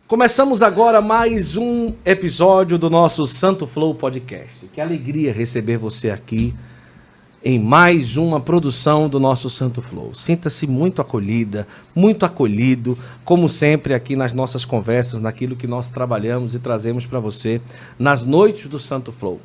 Começamos agora mais um episódio do nosso Santo Flow Podcast. Que alegria receber você aqui em mais uma produção do nosso Santo Flow. Sinta-se muito acolhida, muito acolhido, como sempre aqui nas nossas conversas, naquilo que nós trabalhamos e trazemos para você nas noites do Santo Flow.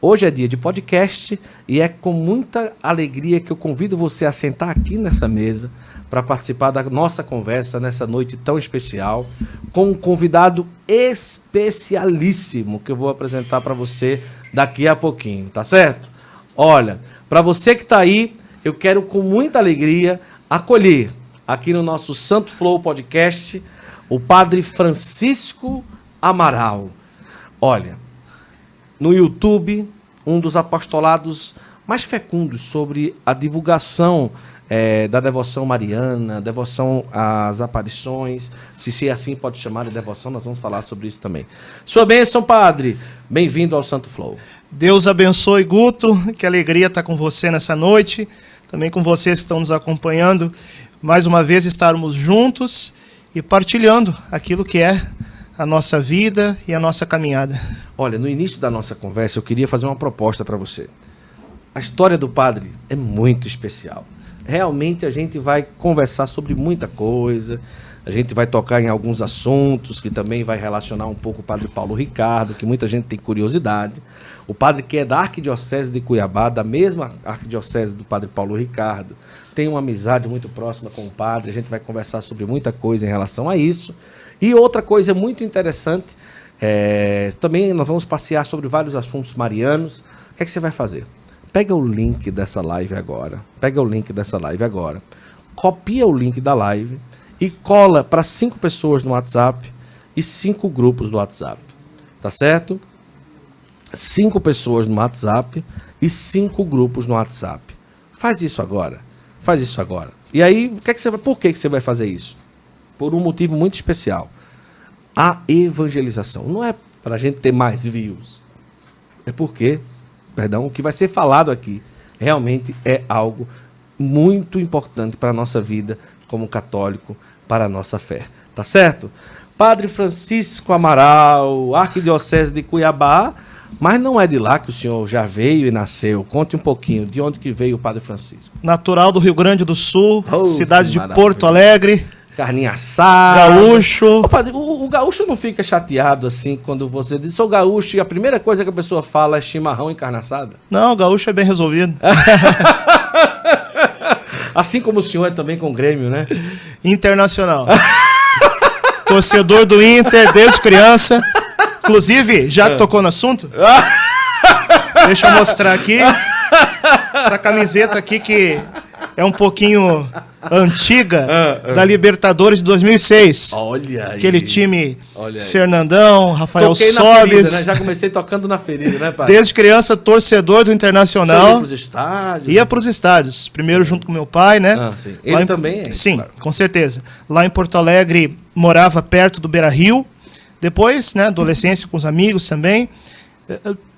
Hoje é dia de podcast e é com muita alegria que eu convido você a sentar aqui nessa mesa para participar da nossa conversa nessa noite tão especial, com um convidado especialíssimo que eu vou apresentar para você daqui a pouquinho, tá certo? Olha, para você que está aí, eu quero com muita alegria acolher aqui no nosso Santo Flow Podcast o Padre Francisco Amaral. Olha, no YouTube, um dos apostolados mais fecundos sobre a divulgação da devoção mariana, devoção às aparições, se assim pode chamar de devoção, nós vamos falar sobre isso também. Sua bênção, Padre. Bem-vindo ao Santo Flow. Deus abençoe, Guto. Que alegria estar com você nessa noite. Também com vocês que estão nos acompanhando. Mais uma vez estarmos juntos e partilhando aquilo que é a nossa vida e a nossa caminhada. Olha, no início da nossa conversa, eu queria fazer uma proposta para você. A história do Padre é muito especial. Realmente a gente vai conversar sobre muita coisa, a gente vai tocar em alguns assuntos que também vai relacionar um pouco o Padre Paulo Ricardo, que muita gente tem curiosidade. O padre que é da Arquidiocese de Cuiabá, da mesma Arquidiocese do Padre Paulo Ricardo, tem uma amizade muito próxima com o padre, a gente vai conversar sobre muita coisa em relação a isso. E outra coisa muito interessante, também nós vamos passear sobre vários assuntos marianos. O que é que você vai fazer? Pega o link dessa live agora. Copia o link da live e cola para 5 pessoas no WhatsApp e 5 grupos do WhatsApp. Tá certo? 5 pessoas no WhatsApp e 5 grupos no WhatsApp. Faz isso agora. E aí, por que você vai fazer isso? Por um motivo muito especial. A evangelização. Não é para a gente ter mais views. É porque... o que vai ser falado aqui realmente é algo muito importante para a nossa vida como católico, para a nossa fé. Tá certo? Padre Francisco Amaral, Arquidiocese de Cuiabá, mas não é de lá que o senhor já veio e nasceu. Conte um pouquinho de onde que veio o Padre Francisco. Natural do Rio Grande do Sul, cidade de Porto Alegre. Carninha assada. Gaúcho. Ô, padre, o gaúcho não fica chateado assim quando você diz sou gaúcho e a primeira coisa que a pessoa fala é chimarrão e carne assada? Não, o gaúcho é bem resolvido. Assim como o senhor é também com o Grêmio, né? Internacional. Torcedor do Inter desde criança. Inclusive, já que tocou no assunto, deixa eu mostrar aqui. Essa camiseta aqui que é um pouquinho antiga, da Libertadores de 2006. Olha aí. Aquele time Fernandão, Rafael Toquei Sobes. na ferida, né? Já comecei tocando na ferida, né, pai? Desde criança, torcedor do Internacional. Ia pros estádios? Ia para os estádios. Primeiro junto com meu pai, né? Sim. Ele também é? Sim, claro. Com certeza. Lá em Porto Alegre, morava perto do Beira-Rio. Depois, né, adolescência com os amigos também.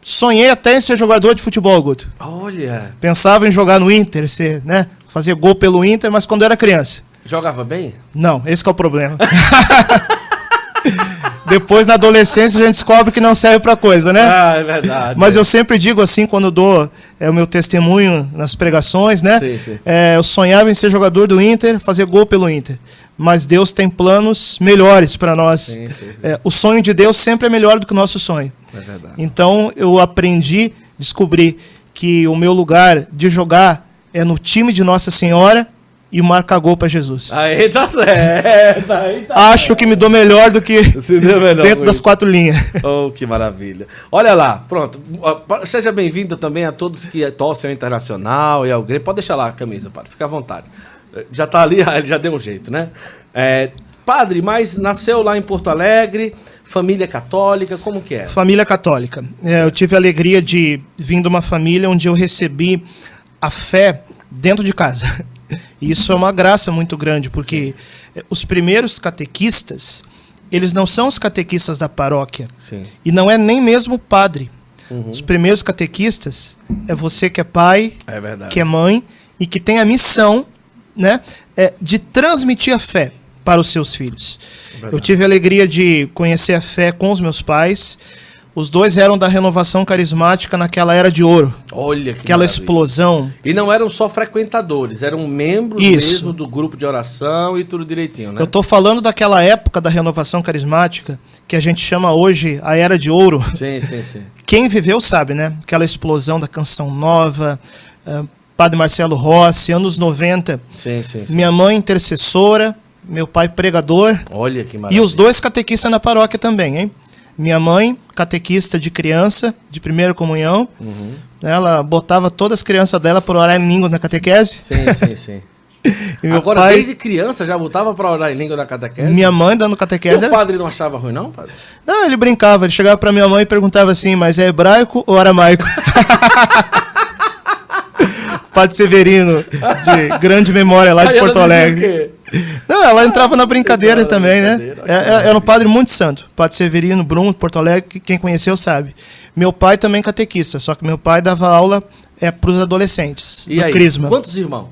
Sonhei até em ser jogador de futebol, Guto. Olha. Pensava em jogar no Inter, né? Fazer gol pelo Inter, mas quando era criança. Jogava bem? Não, esse que é o problema. Depois, na adolescência, a gente descobre que não serve pra coisa, né? Ah, é verdade. Mas eu sempre digo assim, quando dou o meu testemunho nas pregações, né? Sim. Eu sonhava em ser jogador do Inter, fazer gol pelo Inter. Mas Deus tem planos melhores para nós. Sim. O sonho de Deus sempre é melhor do que o nosso sonho. É verdade. Então, eu descobri que o meu lugar de jogar é no time de Nossa Senhora e marcar gol para Jesus. Aí tá certo. Acho que me dou melhor do que dentro das 4 linhas. Oh, que maravilha. Olha lá, pronto. Seja bem-vindo também a todos que torcem ao Internacional e ao Grêmio. Pode deixar lá a camisa, padre. Fica à vontade. Já tá ali, ele já deu um jeito, né? Padre, mas nasceu lá em Porto Alegre, família católica, como que é? Família católica. Eu tive a alegria de vir de uma família onde eu recebi a fé dentro de casa. E isso é uma graça muito grande, porque os primeiros catequistas, eles não são os catequistas da paróquia. Sim. E não é nem mesmo o padre. Os primeiros catequistas é você que é pai, que é mãe, e que tem a missão, né, de transmitir a fé. para os seus filhos. Eu tive a alegria de conhecer a fé com os meus pais. Os dois eram da Renovação Carismática naquela era de ouro. Olha que aquela maravilha. Explosão. E não eram só frequentadores, eram membros mesmo do grupo de oração e tudo direitinho, né? Eu estou falando daquela época da Renovação Carismática, que a gente chama hoje a Era de Ouro. Sim, sim, sim. Quem viveu sabe, né? Aquela explosão da Canção Nova, Padre Marcelo Rossi, anos 90. Sim, sim, sim. Minha mãe intercessora, meu pai pregador. Olha que maravilha. E os dois catequistas na paróquia também, hein? Minha mãe, catequista de criança, de primeira comunhão. Uhum. Ela botava todas as crianças dela para orar em língua na catequese. Sim, sim, sim. E meu Agora, pai, desde criança, já botava para orar em língua da catequese? minha mãe dando catequese. E o padre não achava ruim, não, padre? Não, ele brincava. Ele chegava para minha mãe e perguntava assim, mas é hebraico ou aramaico? Padre Severino, de grande memória lá de Porto Alegre. Não, ela entrava na brincadeira também, né? Era um padre muito santo. Padre Severino, Bruno, de Porto Alegre, quem conheceu sabe. Meu pai também catequista, só que meu pai dava aula para os adolescentes, E do aí, Crisma. quantos irmãos?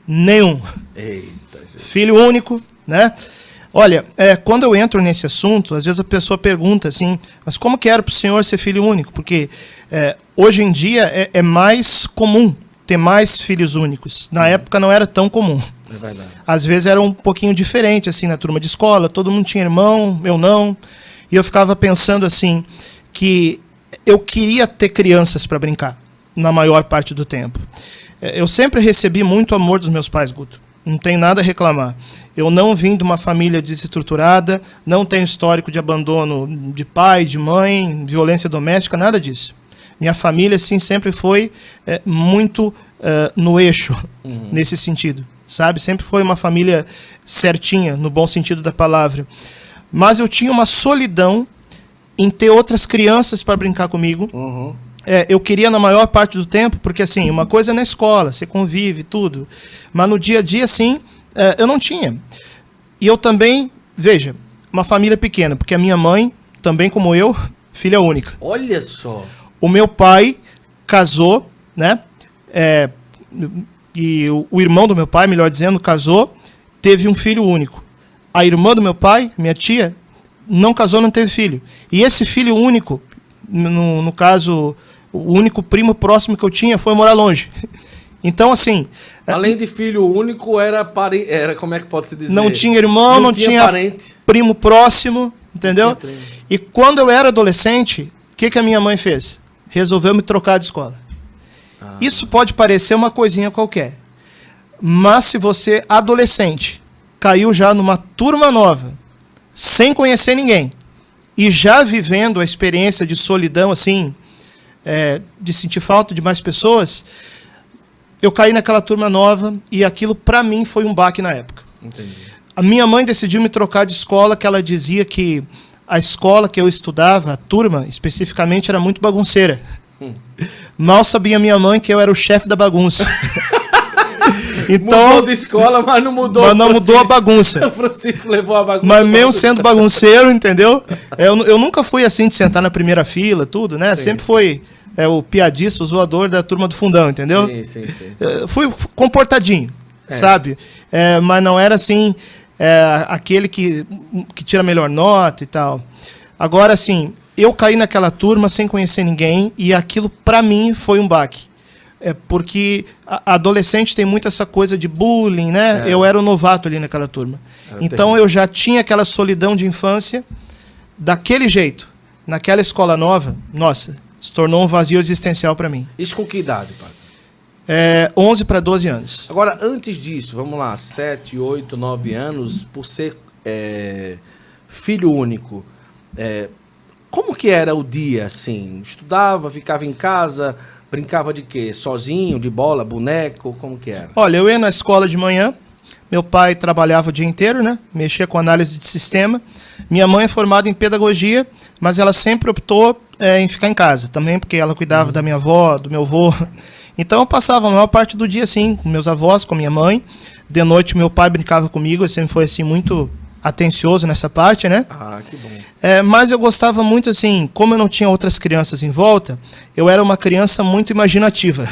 Nenhum. Eita, Jesus. Filho único, né? Olha, quando eu entro nesse assunto, às vezes a pessoa pergunta assim, mas como que era para o senhor ser filho único? Porque hoje em dia é mais comum ter mais filhos únicos. Na época não era tão comum. É verdade. Às vezes era um pouquinho diferente, assim, na turma de escola, todo mundo tinha irmão, eu não. E eu ficava pensando assim, que eu queria ter crianças para brincar, na maior parte do tempo. Eu sempre recebi muito amor dos meus pais, Guto. Não tem nada a reclamar. Eu não vim de uma família desestruturada, não tenho histórico de abandono de pai, de mãe, violência doméstica, nada disso. Minha família, sim, sempre foi muito no eixo, nesse sentido, sabe? Sempre foi uma família certinha, no bom sentido da palavra. Mas eu tinha uma solidão em ter outras crianças para brincar comigo. Uhum. Eu queria na maior parte do tempo, porque assim, uma coisa é na escola, você convive, tudo. Mas no dia a dia, assim, eu não tinha. E eu também, veja, uma família pequena, porque a minha mãe, também como eu, filha única. Olha só. O meu pai casou, né? E o irmão do meu pai, melhor dizendo, casou, teve um filho único. A irmã do meu pai, minha tia, não casou, não teve filho. E esse filho único, no caso, o único primo próximo que eu tinha foi morar longe. Então, assim... Além de filho único, era como é que pode se dizer? Não tinha irmão, não tinha parente. Primo próximo, entendeu? E quando eu era adolescente, o que a minha mãe fez? Resolveu me trocar de escola. Isso pode parecer uma coisinha qualquer. Mas se você, adolescente, caiu já numa turma nova, sem conhecer ninguém, e já vivendo a experiência de solidão, assim, de sentir falta de mais pessoas, eu caí naquela turma nova e aquilo, para mim, foi um baque na época. Entendi. A minha mãe decidiu me trocar de escola, que ela dizia que a escola que eu estudava, a turma, especificamente, era muito bagunceira. Mal sabia minha mãe que eu era o chefe da bagunça. Então, mudou de escola, mas não mudou. Mas não mudou a bagunça. O Francisco levou a bagunça. Mas mesmo sendo bagunceiro, entendeu? Eu nunca fui assim de sentar na primeira fila, tudo, né? Sim. Sempre foi o piadista, o zoador da turma do fundão, entendeu? Sim, sim, sim. Fui comportadinho, sabe? Mas não era assim, aquele que tira a melhor nota e tal. Agora, assim, eu caí naquela turma sem conhecer ninguém e aquilo, pra mim, foi um baque. Porque a adolescente tem muito essa coisa de bullying, né? Eu era o novato ali naquela turma. Então eu já tinha aquela solidão de infância daquele jeito. Naquela escola nova, nossa, se tornou um vazio existencial para mim. Isso com que idade, padre? 11 para 12 anos. Agora, antes disso, vamos lá, 7, 8, 9 anos, por ser filho único, como que era o dia, assim? Estudava, ficava em casa... Brincava de quê? Sozinho, de bola, boneco? Como que era? Olha, eu ia na escola de manhã, meu pai trabalhava o dia inteiro, né? Mexia com análise de sistema. Minha mãe é formada em pedagogia, mas ela sempre optou em ficar em casa também, porque ela cuidava da minha avó, do meu avô. Então eu passava a maior parte do dia assim, com meus avós, com minha mãe. De noite meu pai brincava comigo, ele sempre foi assim muito atencioso nessa parte, né? Ah, que bom. Mas eu gostava muito, assim, como eu não tinha outras crianças em volta, eu era uma criança muito imaginativa.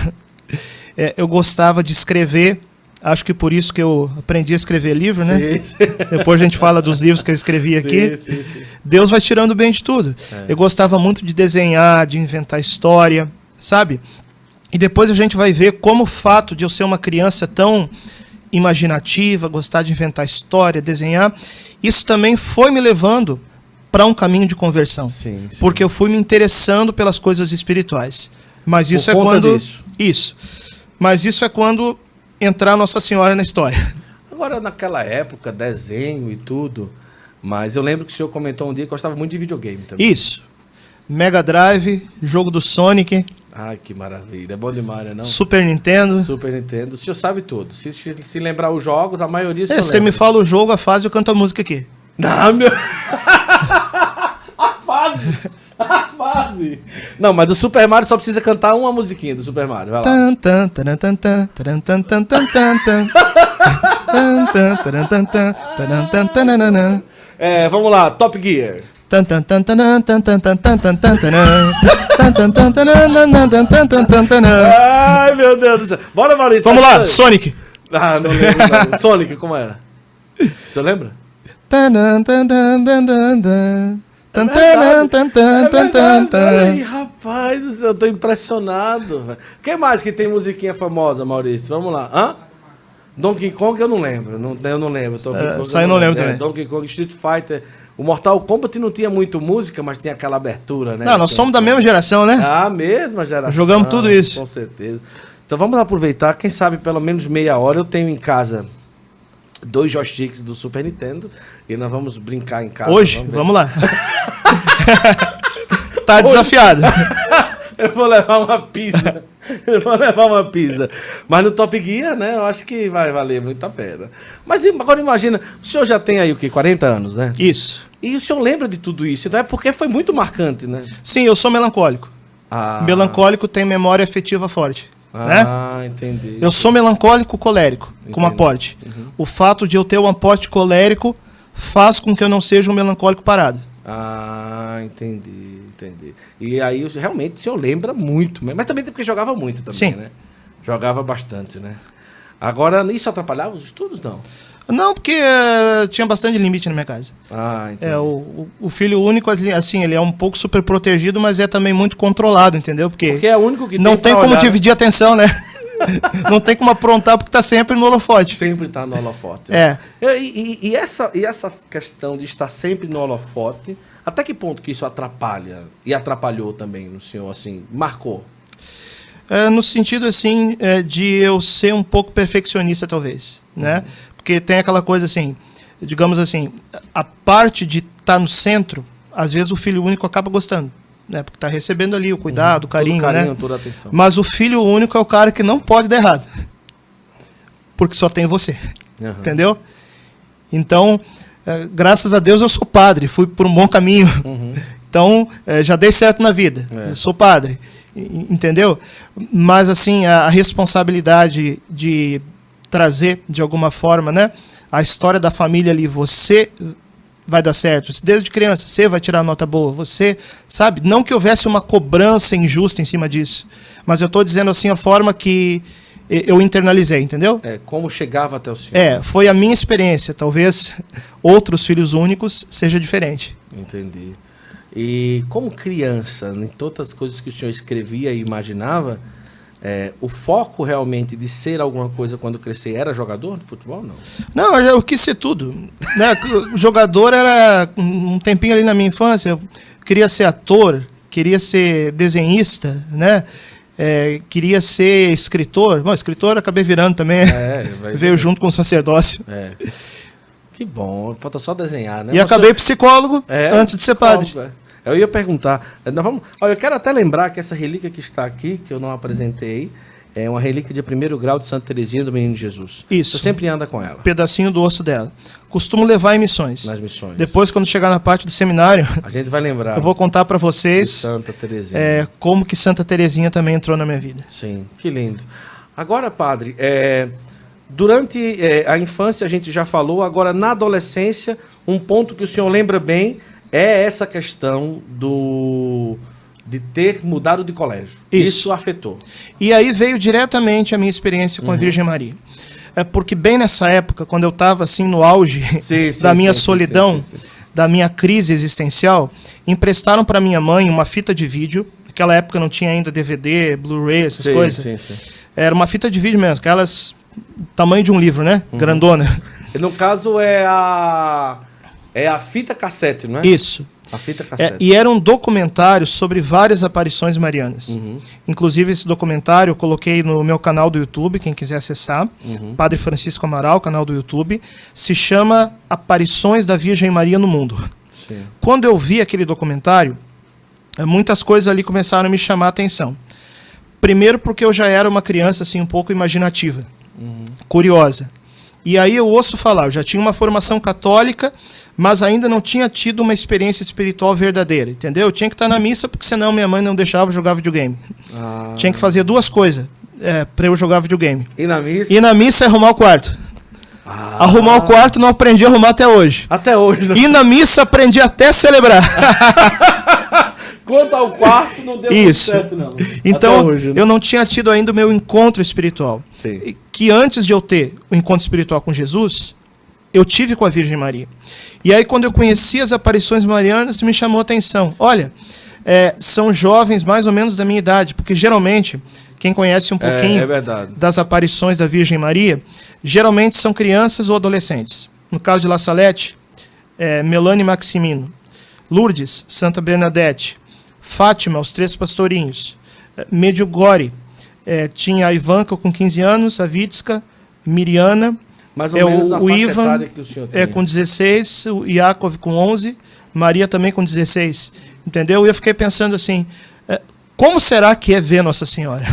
Eu gostava de escrever Acho que por isso que eu aprendi a escrever livro, né? Sim, sim. Depois a gente fala dos livros que eu escrevi aqui. Sim. Deus vai tirando bem de tudo. Eu gostava muito de desenhar, de inventar história, sabe? E depois a gente vai ver como o fato de eu ser uma criança tão imaginativa, gostar de inventar história, desenhar, isso também foi me levando para um caminho de conversão. Sim. Porque eu fui me interessando pelas coisas espirituais. Mas isso é quando... Isso. Mas isso é quando entrar Nossa Senhora na história. Agora, naquela época, desenho e tudo, mas eu lembro que o senhor comentou um dia que gostava muito de videogame também. Isso. Mega Drive, jogo do Sonic. Ai, que maravilha. É bom demais, né, não? Super Nintendo. Super Nintendo. O senhor sabe tudo. Se lembrar os jogos, a maioria o senhor Você me fala o jogo, a fase, eu canto a música aqui. Não, meu... A fase. Não, mas do Super Mario só precisa cantar uma musiquinha do Super Mario. Vai lá. Vamos lá, Top Gear. Ai, meu Deus do céu. Bora, Maurício. Vamos lá, Sonic. Ah, não lembro. Não. Sonic, como era? Você lembra? Ai, rapaz do céu, eu tô impressionado. O que mais que tem musiquinha famosa, Maurício? Vamos lá. Hã? Donkey Kong eu não lembro. Eu não lembro. Isso aí eu não lembro também. Donkey Kong, Street Fighter. O Mortal Kombat não tinha muito música, mas tinha aquela abertura, né? Não, nós somos da mesma geração, né? A mesma geração. Jogamos tudo isso. Com certeza. Então vamos aproveitar, quem sabe pelo menos meia hora. Eu tenho em casa 2 joysticks do Super Nintendo e nós vamos brincar em casa. Hoje? Vamos lá. Tá desafiado. Eu vou levar uma pizza. Mas no Top Gear, né? Eu acho que vai valer muito a pena. Mas agora imagina, o senhor já tem aí o quê? 40 anos, né? Isso. E o senhor lembra de tudo isso, então é porque foi muito marcante, né? Sim, eu sou melancólico. Melancólico tem memória afetiva forte. Né? Entendi. Eu sou melancólico colérico, com aporte. O fato de eu ter um aporte colérico faz com que eu não seja um melancólico parado. Entendi. E aí, realmente, o senhor lembra muito. Mas também porque jogava muito também, Sim. Né? Jogava bastante, né? Agora, isso atrapalhava os estudos, não? Não, porque tinha bastante limite na minha casa. Entendi. O filho único, assim, ele é um pouco super protegido, mas é também muito controlado, entendeu? Porque é o único que não tem como dividir a atenção, né? Não tem como aprontar porque tá sempre no holofote. Sempre tá no holofote. É. E essa questão de estar sempre no holofote, até que ponto que isso atrapalha e atrapalhou também no senhor, assim, marcou? No sentido, assim, de eu ser um pouco perfeccionista, talvez, né? Porque tem aquela coisa, assim, digamos assim, a parte de estar no centro, às vezes o filho único acaba gostando, né? Porque tá recebendo ali o cuidado, o carinho, né? Toda a atenção. Mas o filho único é o cara que não pode dar errado. Porque só tem você. Entendeu? Então, graças a Deus eu sou padre, fui por um bom caminho. Então, já dei certo na vida. Sou padre. Entendeu? Mas, assim, a responsabilidade de trazer, de alguma forma, né, a história da família ali, você vai dar certo. Desde criança, você vai tirar nota boa. Você, sabe? Não que houvesse uma cobrança injusta em cima disso. Mas eu estou dizendo, assim, a forma que eu internalizei, entendeu? Como chegava até o senhor. Foi a minha experiência. Talvez outros filhos únicos seja diferente. Entendi. E como criança, em todas as coisas que o senhor escrevia e imaginava, o foco realmente de ser alguma coisa quando crescer era jogador de futebol, não? Não, eu quis ser tudo. Né? Jogador era um tempinho ali na minha infância. Eu queria ser ator, queria ser desenhista, né? Queria ser escritor. Bom, escritor acabei virando também. Veio junto com o sacerdócio. Que bom, falta só desenhar, né? E acabei psicólogo antes de ser padre. Eu ia perguntar. Olha, eu quero até lembrar que essa relíquia que está aqui, que eu não apresentei, é uma relíquia de 1º grau de Santa Teresinha do Menino Jesus. Isso. Você sempre anda com ela. Pedacinho do osso dela. Costumo levar em missões. Nas missões. Depois, quando chegar na parte do seminário, a gente vai lembrar. Eu vou contar para vocês Santa Teresinha. Como que Santa Teresinha também entrou na minha vida. Sim, que lindo. Agora, padre, durante a infância a gente já falou, agora na adolescência, um ponto que o senhor lembra bem é essa questão de ter mudado de colégio. Isso afetou. E aí veio diretamente a minha experiência com a Virgem Maria. É porque bem nessa época, quando eu estava assim no auge da minha solidão, da minha crise existencial, emprestaram para minha mãe uma fita de vídeo. Naquela época não tinha ainda DVD, Blu-ray, essas coisas. Era uma fita de vídeo mesmo, aquelas tamanho de um livro, né? Grandona. No caso é a fita cassete, não é? Isso. A fita cassete. E era um documentário sobre várias aparições marianas. Inclusive, esse documentário eu coloquei no meu canal do YouTube, quem quiser acessar. Padre Francisco Amaral, canal do YouTube. Se chama Aparições da Virgem Maria no Mundo. Sim. Quando eu vi aquele documentário, muitas coisas ali começaram a me chamar a atenção. Primeiro porque eu já era uma criança assim, um pouco imaginativa, curiosa. E aí eu ouço falar, eu já tinha uma formação católica, mas ainda não tinha tido uma experiência espiritual verdadeira, entendeu? Eu tinha que estar na missa, porque senão minha mãe não deixava eu jogar videogame. Tinha que fazer duas coisas para eu jogar videogame. E na missa? E na missa é arrumar o quarto. Arrumar o quarto não aprendi a arrumar até hoje. Até hoje, né? E na missa aprendi até a celebrar. Quanto ao quarto, não deu muito certo, não. Então, hoje, né? Eu não tinha tido ainda o meu encontro espiritual. Sim. Que antes de eu ter o encontro espiritual com Jesus, eu tive com a Virgem Maria. E aí, quando eu conheci as aparições marianas, me chamou a atenção. Olha, são jovens mais ou menos da minha idade, porque geralmente, quem conhece um pouquinho das aparições da Virgem Maria, geralmente são crianças ou adolescentes. No caso de La Salete, Melanie Maximino, Lourdes, Santa Bernadette, Fátima, os Três Pastorinhos, Medjugorje, tinha a Ivanka com 15 anos, a Vitska, Miriana, mais ou menos o Ivan que o senhor tem. Com 16, o Yakov com 11, Maria também com 16, entendeu? E eu fiquei pensando assim, como será que é ver Nossa Senhora?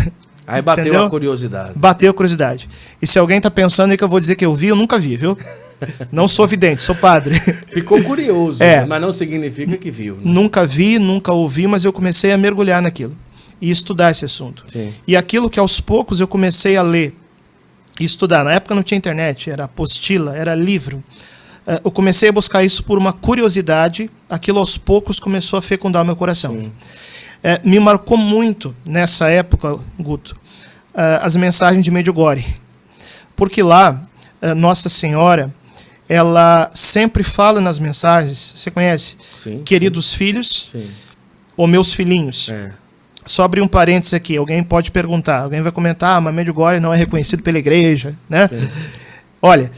Aí bateu a curiosidade. Bateu a curiosidade. E se alguém está pensando aí que eu vou dizer que eu vi, eu nunca vi, viu? Não sou vidente, sou padre. Ficou curioso, mas não significa que viu. Né? Nunca vi, nunca ouvi, mas eu comecei a mergulhar naquilo e estudar esse assunto. Sim. E aquilo que aos poucos eu comecei a ler e estudar. Na época não tinha internet, era apostila, era livro. Eu comecei a buscar isso por uma curiosidade, aquilo aos poucos começou a fecundar o meu coração. Me marcou muito nessa época, Guto, as mensagens de Medjugorje. Porque lá, Nossa Senhora, ela sempre fala nas mensagens, você conhece? Sim, queridos filhos, sim. Ou meus filhinhos. Só abrir um parênteses aqui, alguém pode perguntar, alguém vai comentar, mas Medjugorje não é reconhecido pela igreja, né? Olha,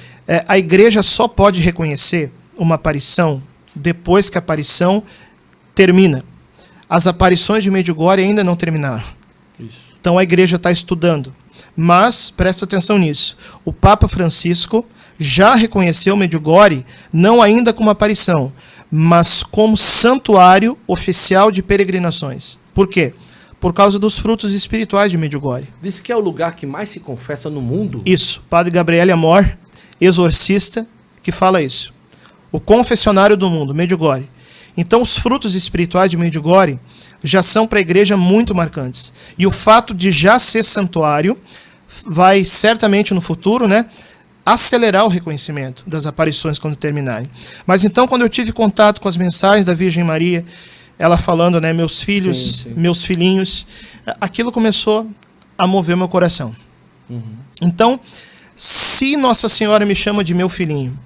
a igreja só pode reconhecer uma aparição depois que a aparição termina. As aparições de Medjugorje ainda não terminaram. Isso. Então a igreja está estudando. Mas, presta atenção nisso, o Papa Francisco já reconheceu Medjugorje, não ainda como aparição, mas como santuário oficial de peregrinações. Por quê? Por causa dos frutos espirituais de Medjugorje. Diz que é o lugar que mais se confessa no mundo. Isso, Padre Gabriele Amor, exorcista, que fala isso. O confessionário do mundo, Medjugorje. Então os frutos espirituais de Medjugorje já são para a igreja muito marcantes. E o fato de já ser santuário vai certamente no futuro, né, acelerar o reconhecimento das aparições quando terminarem. Mas então, quando eu tive contato com as mensagens da Virgem Maria, ela falando, né, meus filhos, meus filhinhos, aquilo começou a mover meu coração. Então, se Nossa Senhora me chama de meu filhinho,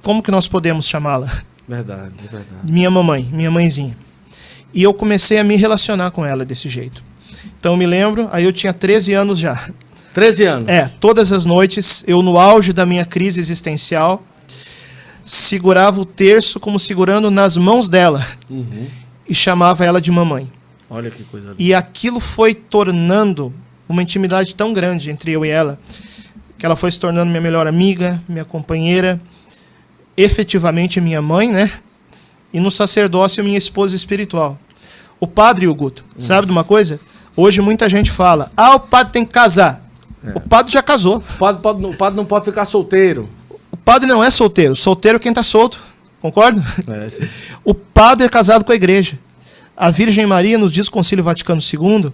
como que nós podemos chamá-la? Verdade. Minha mamãe, minha mãezinha. E eu comecei a me relacionar com ela desse jeito. Então eu me lembro, aí eu tinha 13 anos já. 13 anos? Todas as noites, eu no auge da minha crise existencial, segurava o terço como segurando nas mãos dela. E chamava ela de mamãe. Olha que coisa linda. E aquilo foi tornando uma intimidade tão grande entre eu e ela, que ela foi se tornando minha melhor amiga, minha companheira, efetivamente minha mãe, né? E no sacerdócio, minha esposa espiritual. O padre, Guto, sabe de uma coisa? Hoje muita gente fala, o padre tem que casar. O padre já casou. O padre não pode ficar solteiro. O padre não é solteiro. Solteiro é quem está solto. Concorda? Sim. O padre é casado com a igreja. A Virgem Maria, nos diz o Concílio Vaticano II,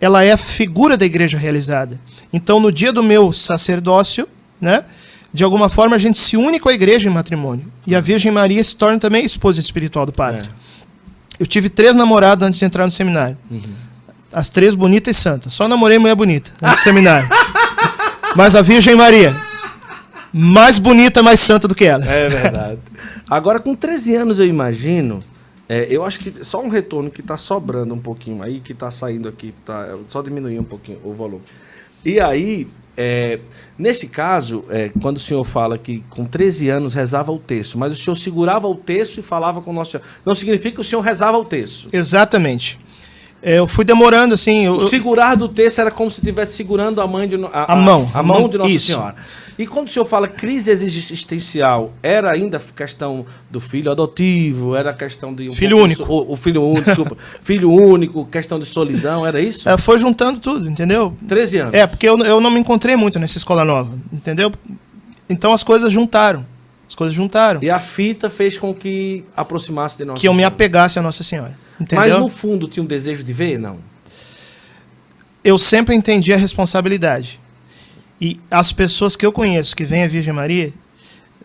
ela é a figura da igreja realizada. Então, no dia do meu sacerdócio, né, de alguma forma a gente se une com a igreja em matrimônio. E a Virgem Maria se torna também a esposa espiritual do padre. Eu tive 3 namoradas antes de entrar no seminário. As 3 bonitas e santas. Só namorei mulher bonita antes do seminário. Mas a Virgem Maria, mais bonita, mais santa do que elas. É verdade. Agora, com 13 anos, eu imagino, eu acho que só um retorno que está sobrando um pouquinho aí, que está saindo aqui, só diminuir um pouquinho o volume. E aí, nesse caso, quando o senhor fala que com 13 anos rezava o terço, mas o senhor segurava o terço e falava com o Nosso Senhor, não significa que o senhor rezava o terço. Exatamente. Eu fui demorando, assim... O segurar do terço era como se estivesse segurando a mão de Nossa isso. Senhora. E quando o senhor fala crise existencial, era ainda questão do filho adotivo, era questão de... Filho único. O filho único, desculpa. Filho único, questão de solidão, era isso? Foi juntando tudo, entendeu? 13 anos. Porque eu não me encontrei muito nessa escola nova, entendeu? Então as coisas juntaram. E a fita fez com que aproximasse de Nossa Que eu me Senhora. apegasse a Nossa Senhora, entendeu? Mas no fundo tinha um desejo de ver, não? Eu sempre entendi a responsabilidade. E as pessoas que eu conheço que vêm a Virgem Maria,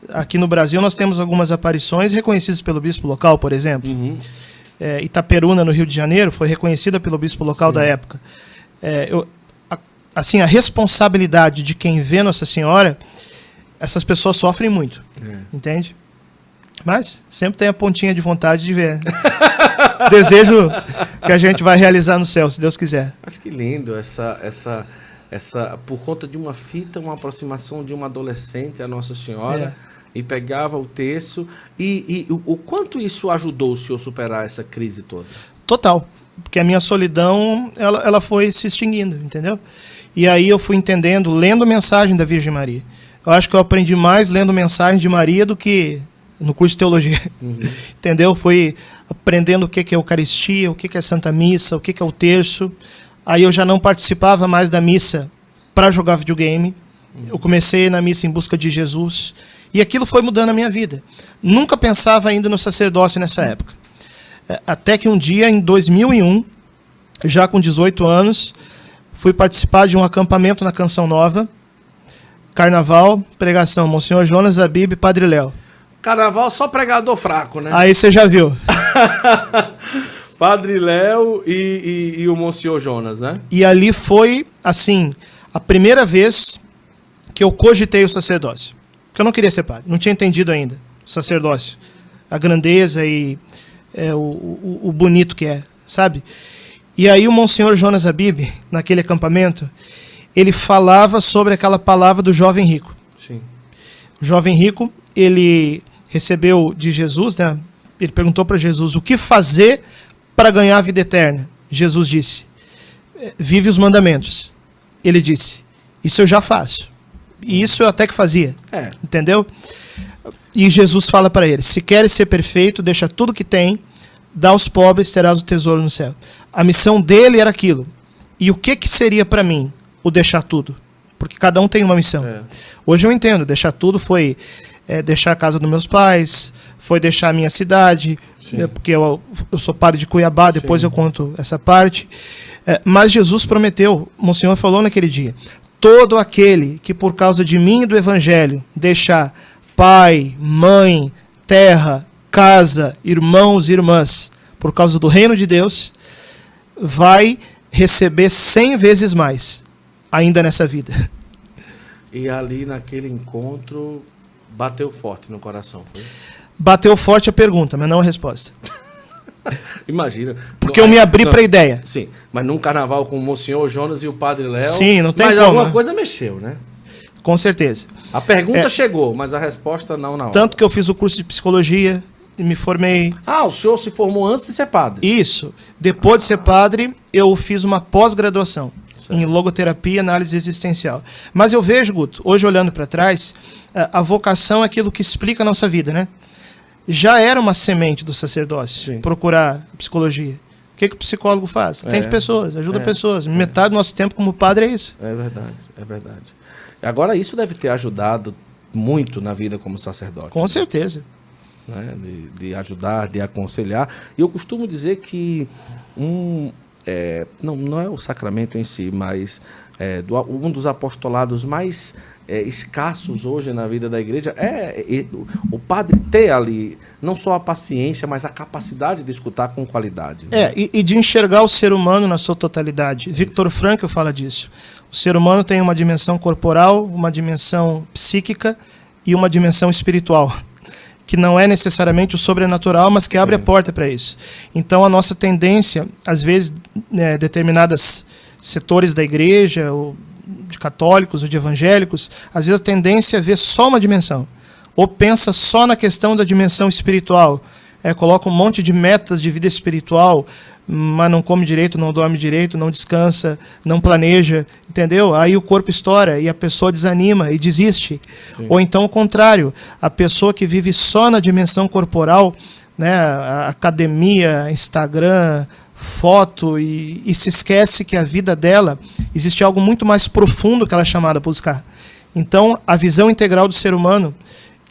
aqui no Brasil nós temos algumas aparições reconhecidas pelo bispo local, por exemplo. Uhum. Itaperuna, no Rio de Janeiro, foi reconhecida pelo bispo local da época. Assim, a responsabilidade de quem vê Nossa Senhora, essas pessoas sofrem muito, entende? Mas sempre tem a pontinha de vontade de ver. Desejo que a gente vai realizar no céu, se Deus quiser. Mas que lindo essa por conta de uma fita, uma aproximação de uma adolescente à Nossa Senhora, e pegava o terço. E o quanto isso ajudou o senhor a superar essa crise toda? Total. Porque a minha solidão, ela foi se extinguindo, entendeu? E aí eu fui entendendo, lendo mensagem da Virgem Maria. Eu acho que eu aprendi mais lendo mensagem de Maria do que no curso de teologia. Uhum. Entendeu? Fui aprendendo o que é Eucaristia, o que é Santa Missa, o que é o terço. Aí eu já não participava mais da missa para jogar videogame. Eu comecei na missa em busca de Jesus. E aquilo foi mudando a minha vida. Nunca pensava ainda no sacerdócio nessa época. Até que um dia, em 2001, já com 18 anos, fui participar de um acampamento na Canção Nova. Carnaval, pregação, Monsenhor Jonas Abib e Padre Léo. Carnaval só pregador fraco, né? Aí você já viu. Padre Léo e o Monsenhor Jonas, né? E ali foi, assim, a primeira vez que eu cogitei o sacerdócio. Porque eu não queria ser padre, não tinha entendido ainda o sacerdócio. A grandeza e o bonito que é, sabe? E aí o Monsenhor Jonas Abib, naquele acampamento, ele falava sobre aquela palavra do jovem rico. Sim. O jovem rico, ele recebeu de Jesus, né? Ele perguntou para Jesus, o que fazer para ganhar a vida eterna? Jesus disse, vive os mandamentos. Ele disse, isso eu já faço. E isso eu até que fazia. Entendeu? E Jesus fala para ele, se queres ser perfeito, deixa tudo que tem, dá aos pobres, terás o tesouro no céu. A missão dele era aquilo. E o que seria para mim o deixar tudo? Porque cada um tem uma missão. Hoje eu entendo, deixar tudo foi deixar a casa dos meus pais, foi deixar a minha cidade, porque eu sou padre de Cuiabá, depois eu conto essa parte. Mas Jesus prometeu, o Monsenhor falou naquele dia, todo aquele que por causa de mim e do Evangelho deixar pai, mãe, terra, casa, irmãos e irmãs, por causa do reino de Deus, vai receber 100 vezes mais, ainda nessa vida. E ali naquele encontro, bateu forte no coração, foi? Bateu forte a pergunta, mas não a resposta. Imagina. Porque eu me abri para a ideia. Sim, mas num carnaval com o Monsenhor Jonas e o Padre Léo... Sim, não tem mas como, alguma né? coisa mexeu, né? Com certeza. A pergunta chegou, mas a resposta não na hora. Tanto que eu fiz o curso de psicologia e me formei. Ah, o senhor se formou antes de ser padre? Isso. Depois de ser padre, eu fiz uma pós-graduação em logoterapia e análise existencial. Mas eu vejo, Guto, hoje olhando para trás, a vocação é aquilo que explica a nossa vida, né? Já era uma semente do sacerdócio, procurar psicologia. O que o psicólogo faz? Atende pessoas, ajuda pessoas. Metade do nosso tempo como padre é isso. É verdade, é verdade. Agora, isso deve ter ajudado muito na vida como sacerdote. Com certeza. Né? De ajudar, de aconselhar. E eu costumo dizer que não é o sacramento em si, mas um dos apostolados mais escassos hoje na vida da igreja o padre ter ali não só a paciência, mas a capacidade de escutar com qualidade. E de enxergar o ser humano na sua totalidade. Viktor Frankl fala disso. O ser humano tem uma dimensão corporal, uma dimensão psíquica e uma dimensão espiritual, que não é necessariamente o sobrenatural, mas que abre a porta para isso. Então, a nossa tendência, às vezes, determinados setores da igreja, ou de católicos ou de evangélicos, às vezes a tendência é ver só uma dimensão, ou pensa só na questão da dimensão espiritual, coloca um monte de metas de vida espiritual, mas não come direito, não dorme direito, não descansa, não planeja, entendeu? Aí o corpo estoura e a pessoa desanima e desiste. Sim. Ou então o contrário, a pessoa que vive só na dimensão corporal, né, a academia, Instagram, foto, e se esquece que a vida dela existe algo muito mais profundo que ela é chamada para buscar. Então, a visão integral do ser humano,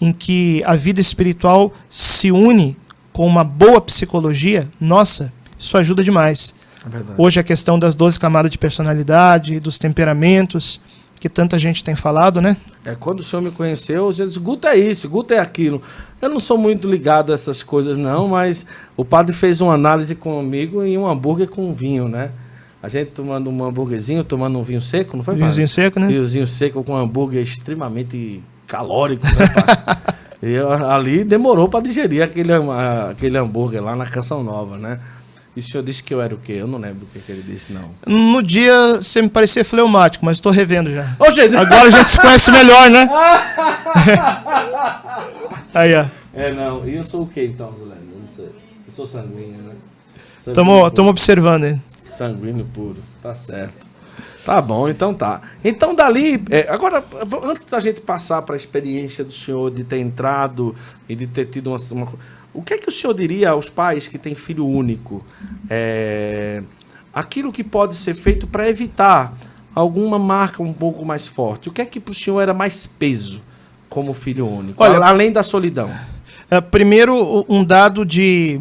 em que a vida espiritual se une com uma boa psicologia, nossa, isso ajuda demais. Hoje a questão das 12 camadas de personalidade, dos temperamentos, que tanta gente tem falado, né? Quando o senhor me conheceu, eu disse, Guto é isso, Guto é aquilo. Eu não sou muito ligado a essas coisas não, mas o padre fez uma análise comigo em um hambúrguer com vinho, né? A gente tomando um hambúrguerzinho, tomando um vinho seco, não foi, padre? Vinhozinho seco, né? Vinhozinho seco com um hambúrguer extremamente calórico, né, padre? E ali demorou para digerir aquele hambúrguer lá na Canção Nova, né? E o senhor disse que eu era o quê? Eu não lembro o que ele disse, não. No dia você me parecia fleumático, mas estou revendo já. Ô, gente... Agora a gente se conhece melhor, né? Aí, ó. Não. E eu sou o quê, então, Zulene? Eu não sei. Eu sou sanguíneo, né? Estamos observando aí. Sanguíneo puro. Tá certo. Tá bom, então tá. Então, dali... agora, antes da gente passar para a experiência do senhor de ter entrado e de ter tido uma... O que é que o senhor diria aos pais que têm filho único? Aquilo que pode ser feito para evitar alguma marca um pouco mais forte. O que é que para o senhor era mais peso como filho único? Olha, além da solidão. Primeiro, um dado de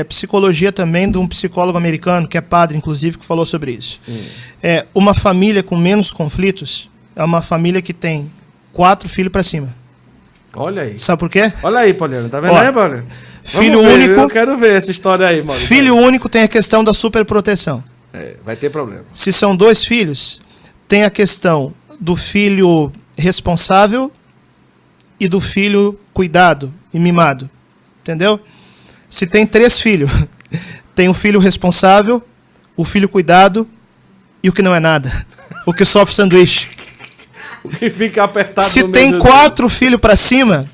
psicologia também de um psicólogo americano, que é padre, inclusive, que falou sobre isso. Uma família com menos conflitos é uma família que tem 4 filhos para cima. Olha aí. Sabe por quê? Olha aí, Poliana. Tá vendo aí, Poliana? Filho único. Eu quero ver essa história aí, mano. Filho único tem a questão da superproteção. Vai ter problema. Se são 2 filhos, tem a questão do filho responsável e do filho cuidado e mimado. Entendeu? Se tem 3 filhos, tem o filho responsável, o filho cuidado e o que não é nada. O que sofre sanduíche. O que fica apertado. Se tem 4 filhos para cima,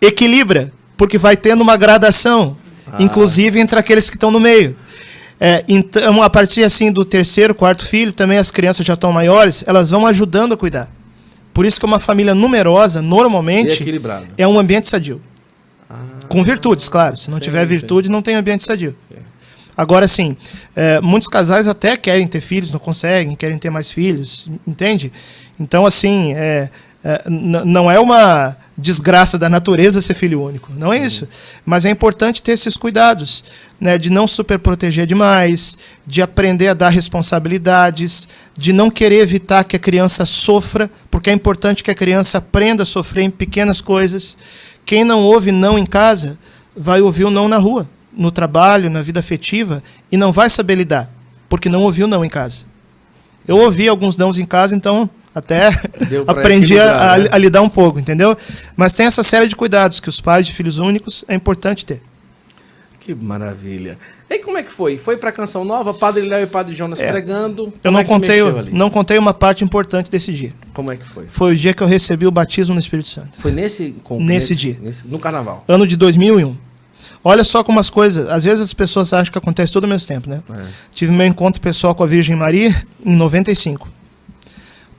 equilibra, porque vai tendo uma gradação, inclusive entre aqueles que estão no meio. Então, a partir assim do 3º, 4º filho, também as crianças já estão maiores, elas vão ajudando a cuidar. Por isso que uma família numerosa, normalmente, é um ambiente sadio. Com virtudes, claro. Se não tiver virtude, não tem ambiente sadio. Agora, sim, muitos casais até querem ter filhos, não conseguem, querem ter mais filhos, entende? Então, assim, não é uma desgraça da natureza ser filho único, não é isso. Mas é importante ter esses cuidados, né, de não superproteger demais, de aprender a dar responsabilidades, de não querer evitar que a criança sofra, porque é importante que a criança aprenda a sofrer em pequenas coisas. Quem não ouve não em casa, vai ouvir o não na rua, no trabalho, na vida afetiva, e não vai saber lidar, porque não ouviu não em casa. Eu ouvi alguns nãos em casa, então até aprendi a lidar um pouco, entendeu? Mas tem essa série de cuidados que os pais de filhos únicos é importante ter. Que maravilha. E como é que foi? Foi para a Canção Nova, Padre Léo e Padre Jonas pregando? Eu não contei uma parte importante desse dia. Como é que foi? Foi o dia que eu recebi o batismo no Espírito Santo. Foi nesse dia. No Carnaval? Ano de 2001. Olha só como as coisas... Às vezes as pessoas acham que acontece tudo ao mesmo tempo, né? Tive meu encontro pessoal com a Virgem Maria em 95.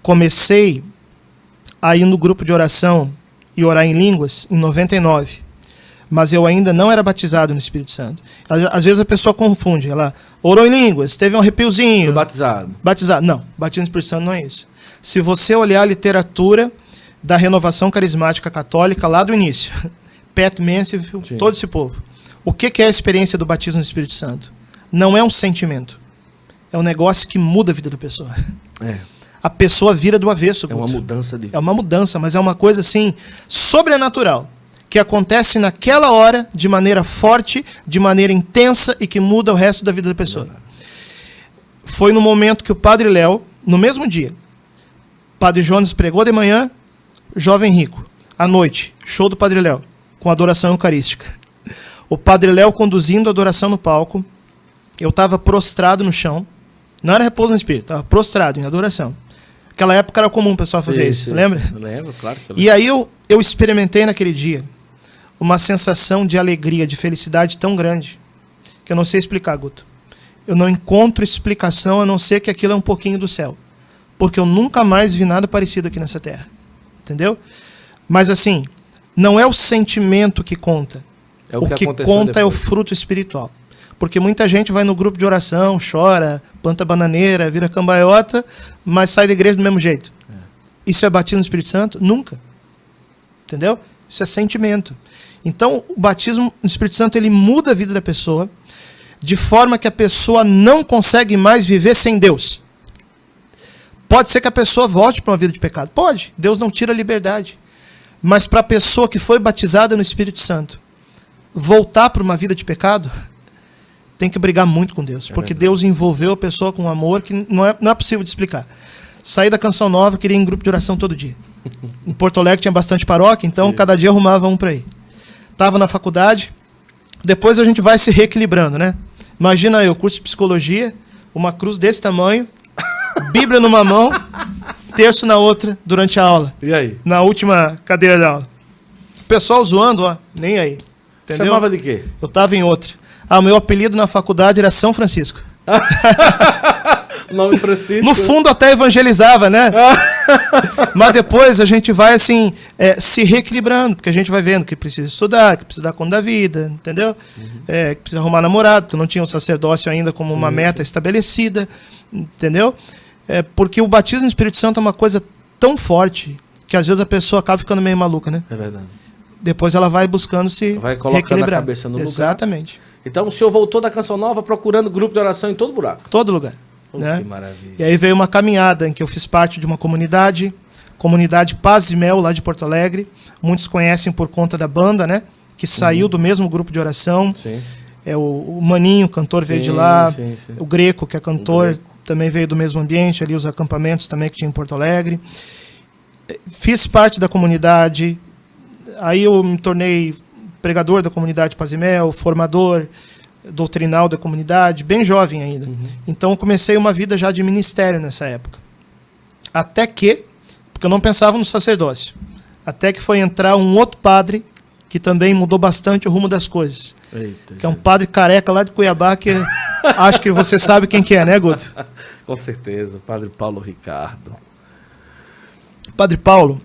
Comecei a ir no grupo de oração e orar em línguas em 99. Mas eu ainda não era batizado no Espírito Santo. Às vezes a pessoa confunde. Ela orou em línguas, teve um arrepiozinho. Foi batizado. Batizado. Não, batismo no Espírito Santo não é isso. Se você olhar a literatura da Renovação Carismática Católica lá do início, Pat Mansfield, todo esse povo, o que é a experiência do batismo no Espírito Santo? Não é um sentimento. É um negócio que muda a vida da pessoa. A pessoa vira do avesso. É uma mudança de vida. É uma mudança, mas é uma coisa assim sobrenatural, que acontece naquela hora, de maneira forte, de maneira intensa e que muda o resto da vida da pessoa. Foi no momento que o Padre Léo, no mesmo dia, Padre Jonas pregou de manhã, jovem rico. à noite, show do Padre Léo, com adoração eucarística. O Padre Léo conduzindo a adoração no palco. Eu estava prostrado no chão. Não era repouso no espírito, estava prostrado em adoração. Naquela época era comum o pessoal fazer isso, lembra? Eu lembro, claro que eu lembro. E aí eu experimentei naquele dia uma sensação de alegria, de felicidade tão grande, que eu não sei explicar, Guto. Eu não encontro explicação a não ser que aquilo é um pouquinho do céu. Porque eu nunca mais vi nada parecido aqui nessa terra. Entendeu? Mas assim, não é o sentimento que conta. É o que conta é o fruto espiritual. Porque muita gente vai no grupo de oração, chora, planta bananeira, vira cambaiota, mas sai da igreja do mesmo jeito. Isso é batismo no Espírito Santo? Nunca. Entendeu? Isso é sentimento. Então, o batismo no Espírito Santo, ele muda a vida da pessoa, de forma que a pessoa não consegue mais viver sem Deus. Pode ser que a pessoa volte para uma vida de pecado. Pode. Deus não tira a liberdade. Mas para a pessoa que foi batizada no Espírito Santo, voltar para uma vida de pecado, tem que brigar muito com Deus. Porque Deus envolveu a pessoa com um amor que não é possível de explicar. Saí da Canção Nova, queria ir em grupo de oração todo dia. Em Porto Alegre tinha bastante paróquia, então cada dia arrumava um para ir. Estava na faculdade, depois a gente vai se reequilibrando, né? Imagina eu, curso de psicologia, uma cruz desse tamanho, Bíblia numa mão, terço na outra durante a aula. E aí? Na última cadeira da aula. O pessoal zoando, ó, nem aí. Entendeu? Chamava de quê? Eu estava em outra. Ah, o meu apelido na faculdade era São Francisco. Nome Francisco. No fundo até evangelizava, né? Mas depois a gente vai assim, se reequilibrando, porque a gente vai vendo que precisa estudar, que precisa dar conta da vida, entendeu? Que precisa arrumar namorado, porque não tinha o sacerdócio ainda como uma meta estabelecida, entendeu? Porque o batismo no Espírito Santo é uma coisa tão forte que às vezes a pessoa acaba ficando meio maluca, né? É verdade. Depois ela vai buscando se vai colocando reequilibrar. A cabeça no lugar. Exatamente. Então o senhor voltou da Canção Nova procurando grupo de oração em todo buraco. Todo lugar. Né? Que maravilha. E aí veio uma caminhada em que eu fiz parte de uma comunidade Paz e Mel, lá de Porto Alegre. Muitos conhecem por conta da banda, né? Que saiu do mesmo grupo de oração. Sim. O Maninho, cantor, veio de lá. Sim. O Greco, que é cantor, também veio do mesmo ambiente, ali os acampamentos também que tinha em Porto Alegre. Fiz parte da comunidade. Aí eu me tornei pregador da comunidade Paz e Mel, formador doutrinal da comunidade, bem jovem ainda. Então eu comecei uma vida já de ministério nessa época. Até que, porque eu não pensava no sacerdócio, até que foi entrar um outro padre que também mudou bastante o rumo das coisas. Eita, que é um padre careca lá de Cuiabá, que acho que você sabe quem que é, né, Guto? Com certeza, Padre Paulo Ricardo. Padre Paulo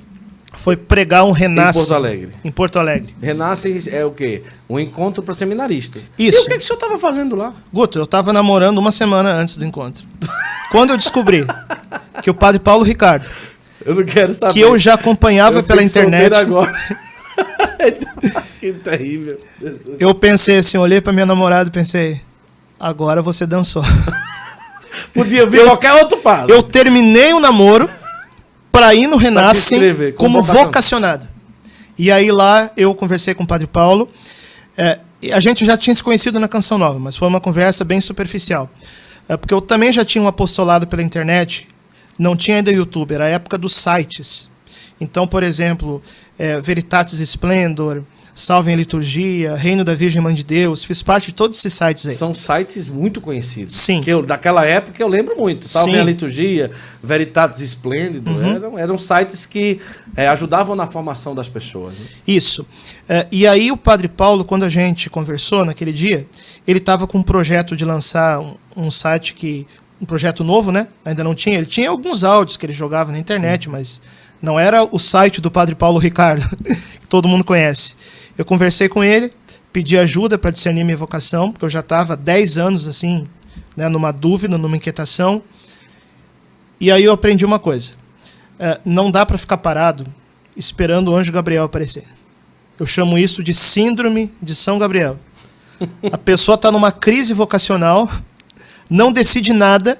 foi pregar um Renasce. Em Porto Alegre. Em Porto Alegre. Renasce é o quê? Um encontro para seminaristas. Isso. E o que o senhor estava fazendo lá? Guto, eu estava namorando uma semana antes do encontro. Quando eu descobri que o Padre Paulo Ricardo, eu não quero saber, que eu já acompanhava pela internet. Agora. Que terrível. Eu pensei assim, olhei para minha namorada e pensei, agora você dançou. Podia vir qualquer outro padre. Eu terminei o namoro para ir no Renasce como vocacionado. E aí lá eu conversei com o Padre Paulo. A gente já tinha se conhecido na Canção Nova, mas foi uma conversa bem superficial. Porque eu também já tinha um apostolado pela internet, não tinha ainda YouTube, era a época dos sites. Então, por exemplo, Veritatis Splendor, Salve em Liturgia, Reino da Virgem Mãe de Deus, fiz parte de todos esses sites aí. São sites muito conhecidos. Sim. Que daquela época eu lembro muito. Salve Sim. em Liturgia, Veritatis Splendor, eram sites que ajudavam na formação das pessoas. Né? Isso. E aí o Padre Paulo, quando a gente conversou naquele dia, ele estava com um projeto de lançar um site um projeto novo, né? Ainda não tinha. Ele tinha alguns áudios que ele jogava na internet, mas não era o site do Padre Paulo Ricardo, que todo mundo conhece. Eu conversei com ele, pedi ajuda para discernir minha vocação, porque eu já estava 10 anos assim, né, numa dúvida, numa inquietação. E aí eu aprendi uma coisa. Não dá para ficar parado esperando o anjo Gabriel aparecer. Eu chamo isso de síndrome de São Gabriel. A pessoa está numa crise vocacional, não decide nada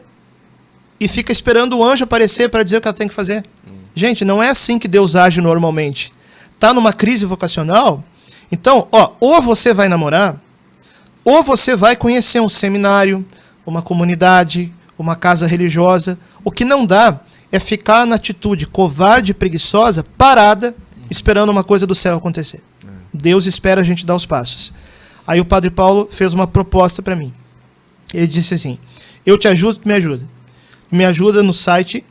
e fica esperando o anjo aparecer para dizer o que ela tem que fazer. Gente, não é assim que Deus age normalmente. Está numa crise vocacional? Então, ou você vai namorar, ou você vai conhecer um seminário, uma comunidade, uma casa religiosa. O que não dá é ficar na atitude covarde e preguiçosa, parada, esperando uma coisa do céu acontecer. Deus espera a gente dar os passos. Aí o Padre Paulo fez uma proposta para mim. Ele disse assim: eu te ajudo, tu me ajuda. Me ajuda no site,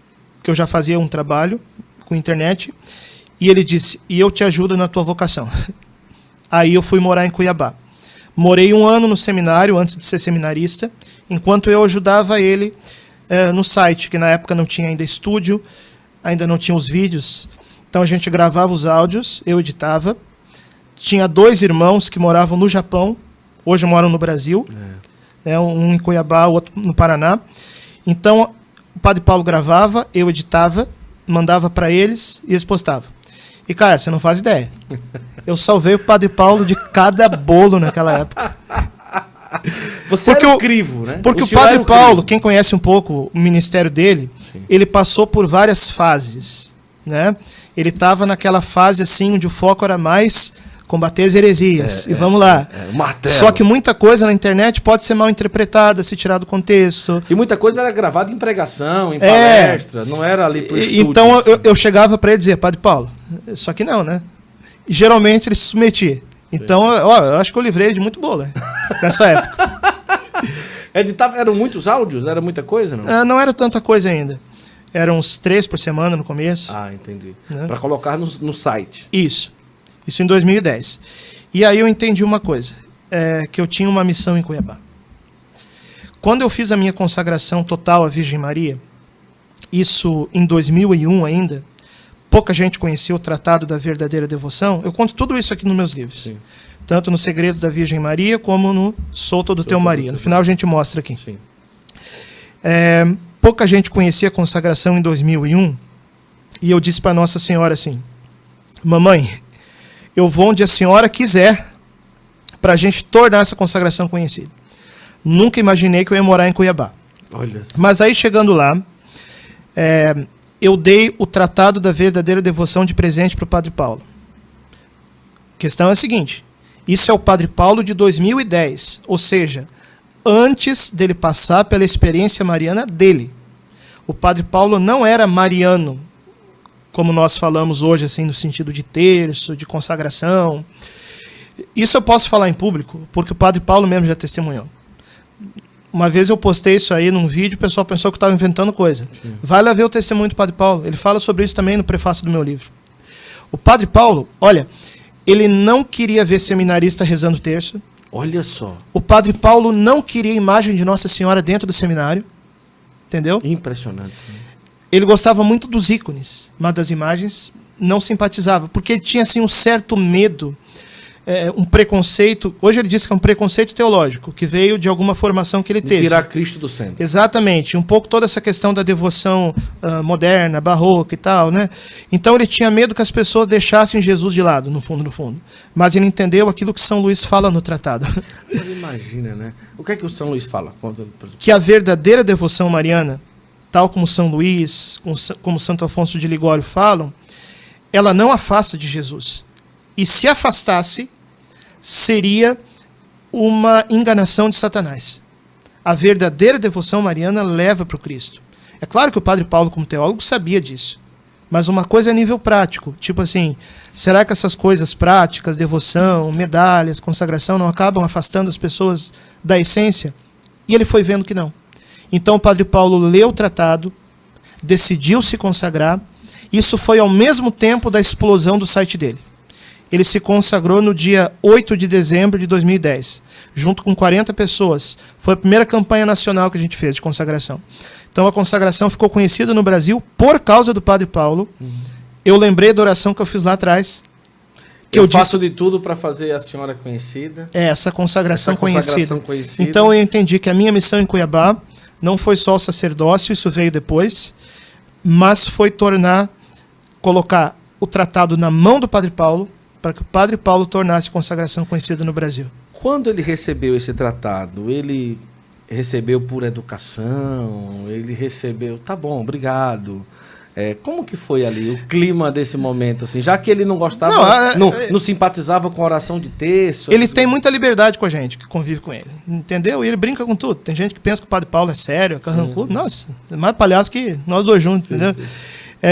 que eu já fazia um trabalho com internet. E ele disse: e eu te ajudo na tua vocação. Aí eu fui morar em Cuiabá. Morei 1 ano no seminário, antes de ser seminarista, enquanto eu ajudava ele no site, que na época não tinha ainda estúdio, ainda não tinha os vídeos. Então a gente gravava os áudios, eu editava. Tinha 2 irmãos que moravam no Japão, hoje moram no Brasil, um em Cuiabá, o outro no Paraná. Então o Padre Paulo gravava, eu editava, mandava para eles e eles postavam. E, cara, você não faz ideia. Eu salvei o Padre Paulo de cada bolo naquela época. Você era o crivo, né? Porque o Padre Paulo, quem conhece um pouco o ministério dele, ele passou por várias fases, né? Ele estava naquela fase assim, onde o foco era mais combater as heresias. E vamos lá. Só que muita coisa na internet pode ser mal interpretada, se tirar do contexto. E muita coisa era gravada em pregação, em palestra, não era ali pro estúdio. Então eu chegava para ele e dizia: Padre Paulo, só que não, né? E geralmente ele se submetia. Então, eu acho que eu livrei de muito bolo nessa época. Eram muitos áudios? Era muita coisa, não? Não era tanta coisa ainda. Eram uns 3 por semana no começo. Ah, entendi. Né? Para colocar no site. Isso em 2010. E aí eu entendi uma coisa, que eu tinha uma missão em Cuiabá. Quando eu fiz a minha consagração total à Virgem Maria, isso em 2001 ainda, pouca gente conhecia o Tratado da Verdadeira Devoção. Eu conto tudo isso aqui nos meus livros. Sim. Tanto no Segredo da Virgem Maria, como no Sou Todo Teu Maria. No final a gente mostra aqui. Sim. Pouca gente conhecia a consagração em 2001, e eu disse para Nossa Senhora assim: mamãe, eu vou onde a senhora quiser para a gente tornar essa consagração conhecida. Nunca imaginei que eu ia morar em Cuiabá. Olha. Mas aí, chegando lá, eu dei o Tratado da Verdadeira Devoção de presente para o Padre Paulo. A questão é a seguinte: isso é o Padre Paulo de 2010, ou seja, antes dele passar pela experiência mariana dele. O Padre Paulo não era mariano, como nós falamos hoje, assim, no sentido de terço, de consagração. Isso eu posso falar em público, porque o Padre Paulo mesmo já testemunhou. Uma vez eu postei isso aí num vídeo, o pessoal pensou que eu estava inventando coisa. Sim. Vai lá ver o testemunho do Padre Paulo. Ele fala sobre isso também no prefácio do meu livro. O Padre Paulo, olha, ele não queria ver seminarista rezando terço. Olha só. O Padre Paulo não queria imagem de Nossa Senhora dentro do seminário. Entendeu? Impressionante. Ele gostava muito dos ícones, mas das imagens não simpatizava, porque ele tinha assim, um certo medo, um preconceito. Hoje ele diz que é um preconceito teológico, que veio de alguma formação que ele teve. Tirar Cristo do centro. Exatamente. Um pouco toda essa questão da devoção moderna, barroca e tal, né? Então ele tinha medo que as pessoas deixassem Jesus de lado, no fundo, no fundo. Mas ele entendeu aquilo que São Luís fala no tratado. Mas imagina, né? O que é que o São Luís fala? Que a verdadeira devoção mariana, tal como São Luís, como Santo Afonso de Ligório falam, ela não afasta de Jesus. E se afastasse, seria uma enganação de Satanás. A verdadeira devoção mariana leva para o Cristo. É claro que o Padre Paulo, como teólogo, sabia disso. Mas uma coisa é nível prático. Tipo assim, será que essas coisas práticas, devoção, medalhas, consagração, não acabam afastando as pessoas da essência? E ele foi vendo que não. Então o Padre Paulo leu o tratado, decidiu se consagrar. Isso foi ao mesmo tempo da explosão do site dele. Ele se consagrou no dia 8 de dezembro de 2010, junto com 40 pessoas. Foi a primeira campanha nacional que a gente fez de consagração. Então a consagração ficou conhecida no Brasil por causa do Padre Paulo. Eu lembrei da oração que eu fiz lá atrás. Que eu faço de tudo para fazer a senhora conhecida. Essa consagração conhecida. Então eu entendi que a minha missão em Cuiabá não foi só o sacerdócio, isso veio depois, mas foi colocar o tratado na mão do Padre Paulo, para que o Padre Paulo tornasse a consagração conhecida no Brasil. Quando ele recebeu esse tratado, ele recebeu por educação, ele recebeu, tá bom, obrigado. Como que foi ali o clima desse momento, assim, já que ele não gostava, não simpatizava com a oração de terço? Ele tem muita liberdade com a gente que convive com ele, entendeu? E ele brinca com tudo. Tem gente que pensa que o Padre Paulo é sério, é carrancudo. Nossa, é mais palhaço que nós dois juntos, entendeu? Sim.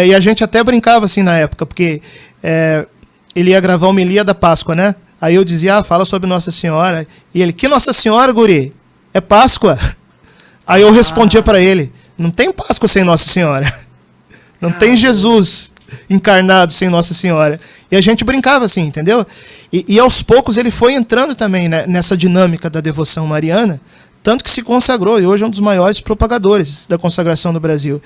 E a gente até brincava assim na época, porque ele ia gravar a homilia da Páscoa, né? Aí eu dizia, fala sobre Nossa Senhora. E ele, que Nossa Senhora, guri? É Páscoa. Aí eu respondia para ele, não tem Páscoa sem Nossa Senhora. Não tem Jesus encarnado sem Nossa Senhora. E a gente brincava assim, entendeu? E aos poucos ele foi entrando também, né, nessa dinâmica da devoção mariana, tanto que se consagrou, e hoje é um dos maiores propagadores da consagração no Brasil.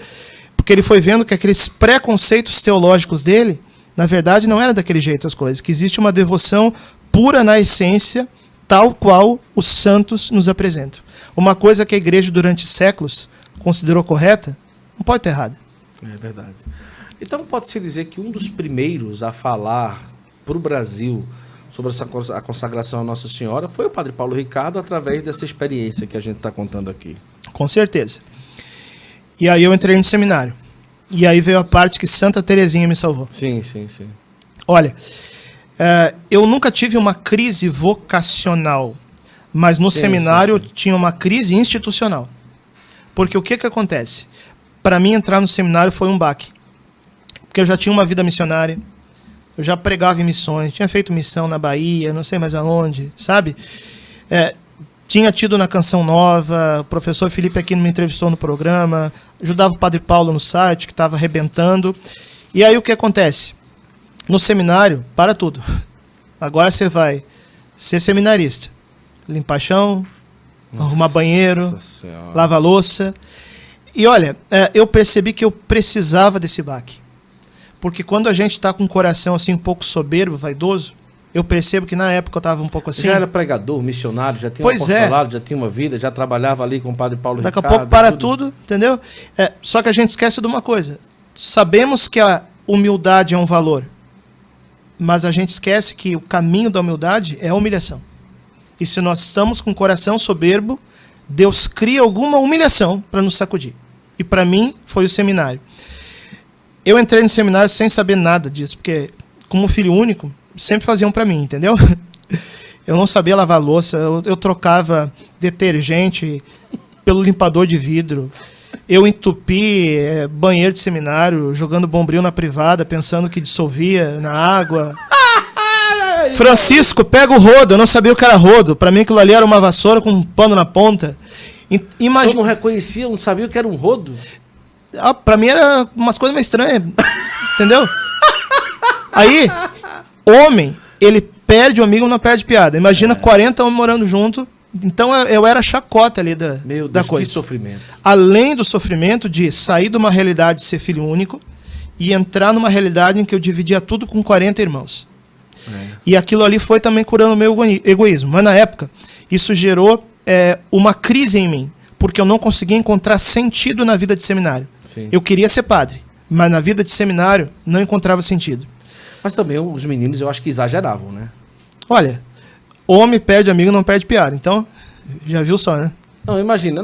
Porque ele foi vendo que aqueles preconceitos teológicos dele, na verdade, não era daquele jeito as coisas, que existe uma devoção pura na essência, tal qual os santos nos apresentam. Uma coisa que a igreja durante séculos considerou correta, não pode estar errada. É verdade. Então pode-se dizer que um dos primeiros a falar para o Brasil sobre a consagração à Nossa Senhora foi o Padre Paulo Ricardo, através dessa experiência que a gente está contando aqui. Com certeza. E aí eu entrei no seminário. E aí veio a parte que Santa Teresinha me salvou. Sim, sim, sim. Olha, eu nunca tive uma crise vocacional, mas no seminário sim. tinha uma crise institucional. Porque o que acontece? Para mim, entrar no seminário foi um baque. Porque eu já tinha uma vida missionária, eu já pregava em missões, tinha feito missão na Bahia, não sei mais aonde, sabe? Tinha tido na Canção Nova, o professor Felipe aqui me entrevistou no programa, ajudava o Padre Paulo no site, que estava arrebentando. E aí o que acontece? No seminário, para tudo. Agora você vai ser seminarista. Limpar chão, arrumar banheiro, Senhora. lavar louça. E olha, eu percebi que eu precisava desse baque. Porque quando a gente está com o coração assim um pouco soberbo, vaidoso, eu percebo que na época eu estava um pouco assim. Já era pregador, missionário, já tinha um apostolado, já tinha uma vida, já trabalhava ali com o Padre Paulo Daqui Ricardo. Daqui a pouco para tudo, entendeu? Só que a gente esquece de uma coisa. Sabemos que a humildade é um valor, mas a gente esquece que o caminho da humildade é a humilhação. E se nós estamos com o coração soberbo, Deus cria alguma humilhação para nos sacudir. E para mim foi o seminário. Eu entrei no seminário sem saber nada disso, porque como filho único, sempre faziam para mim, entendeu? Eu não sabia lavar louça, eu trocava detergente pelo limpador de vidro. Eu entupi banheiro de seminário, jogando bombril na privada, pensando que dissolvia na água. Francisco, pega o rodo. Eu não sabia o que era rodo. Para mim aquilo ali era uma vassoura com um pano na ponta. Eu não reconhecia, não sabia o que era um rodo? Para mim era umas coisas meio estranhas. Entendeu? Aí, homem, ele perde o amigo, não perde piada. Imagina 40 homens morando junto. Então eu era a chacota ali da coisa. Que sofrimento. Além do sofrimento de sair de uma realidade de ser filho único e entrar numa realidade em que eu dividia tudo com 40 irmãos. E aquilo ali foi também curando o meu egoísmo. Mas na época, isso gerou uma crise em mim, porque eu não conseguia encontrar sentido na vida de seminário. Sim. Eu queria ser padre, mas na vida de seminário não encontrava sentido. Mas também os meninos, eu acho que exageravam, né? Olha, homem perde amigo, não perde piada. Então, já viu só, né? Não, imagina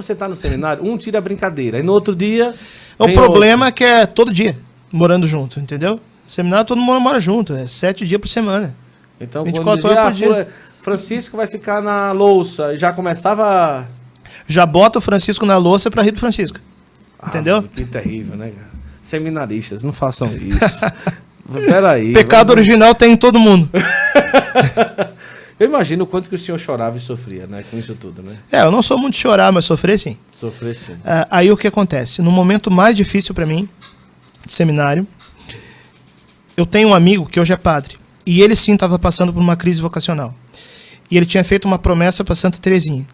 você estar no seminário, um tira a brincadeira, e no outro dia... O problema é que é todo dia, morando junto, entendeu? Seminário todo mundo mora junto, 7 dias por semana. Então, 24 horas por dia. Francisco vai ficar na louça, já começava... Já bota o Francisco na louça para rir do Francisco. Entendeu? Que terrível, né, cara? Seminaristas, não façam isso. Peraí. Pecado original tem em todo mundo. Eu imagino o quanto que o senhor chorava e sofria, né? Com isso tudo, né? Eu não sou muito de chorar, mas sofrer sim. Sofrer sim. Aí o que acontece? No momento mais difícil para mim, de seminário, eu tenho um amigo que hoje é padre. E ele sim estava passando por uma crise vocacional. E ele tinha feito uma promessa para Santa Teresinha.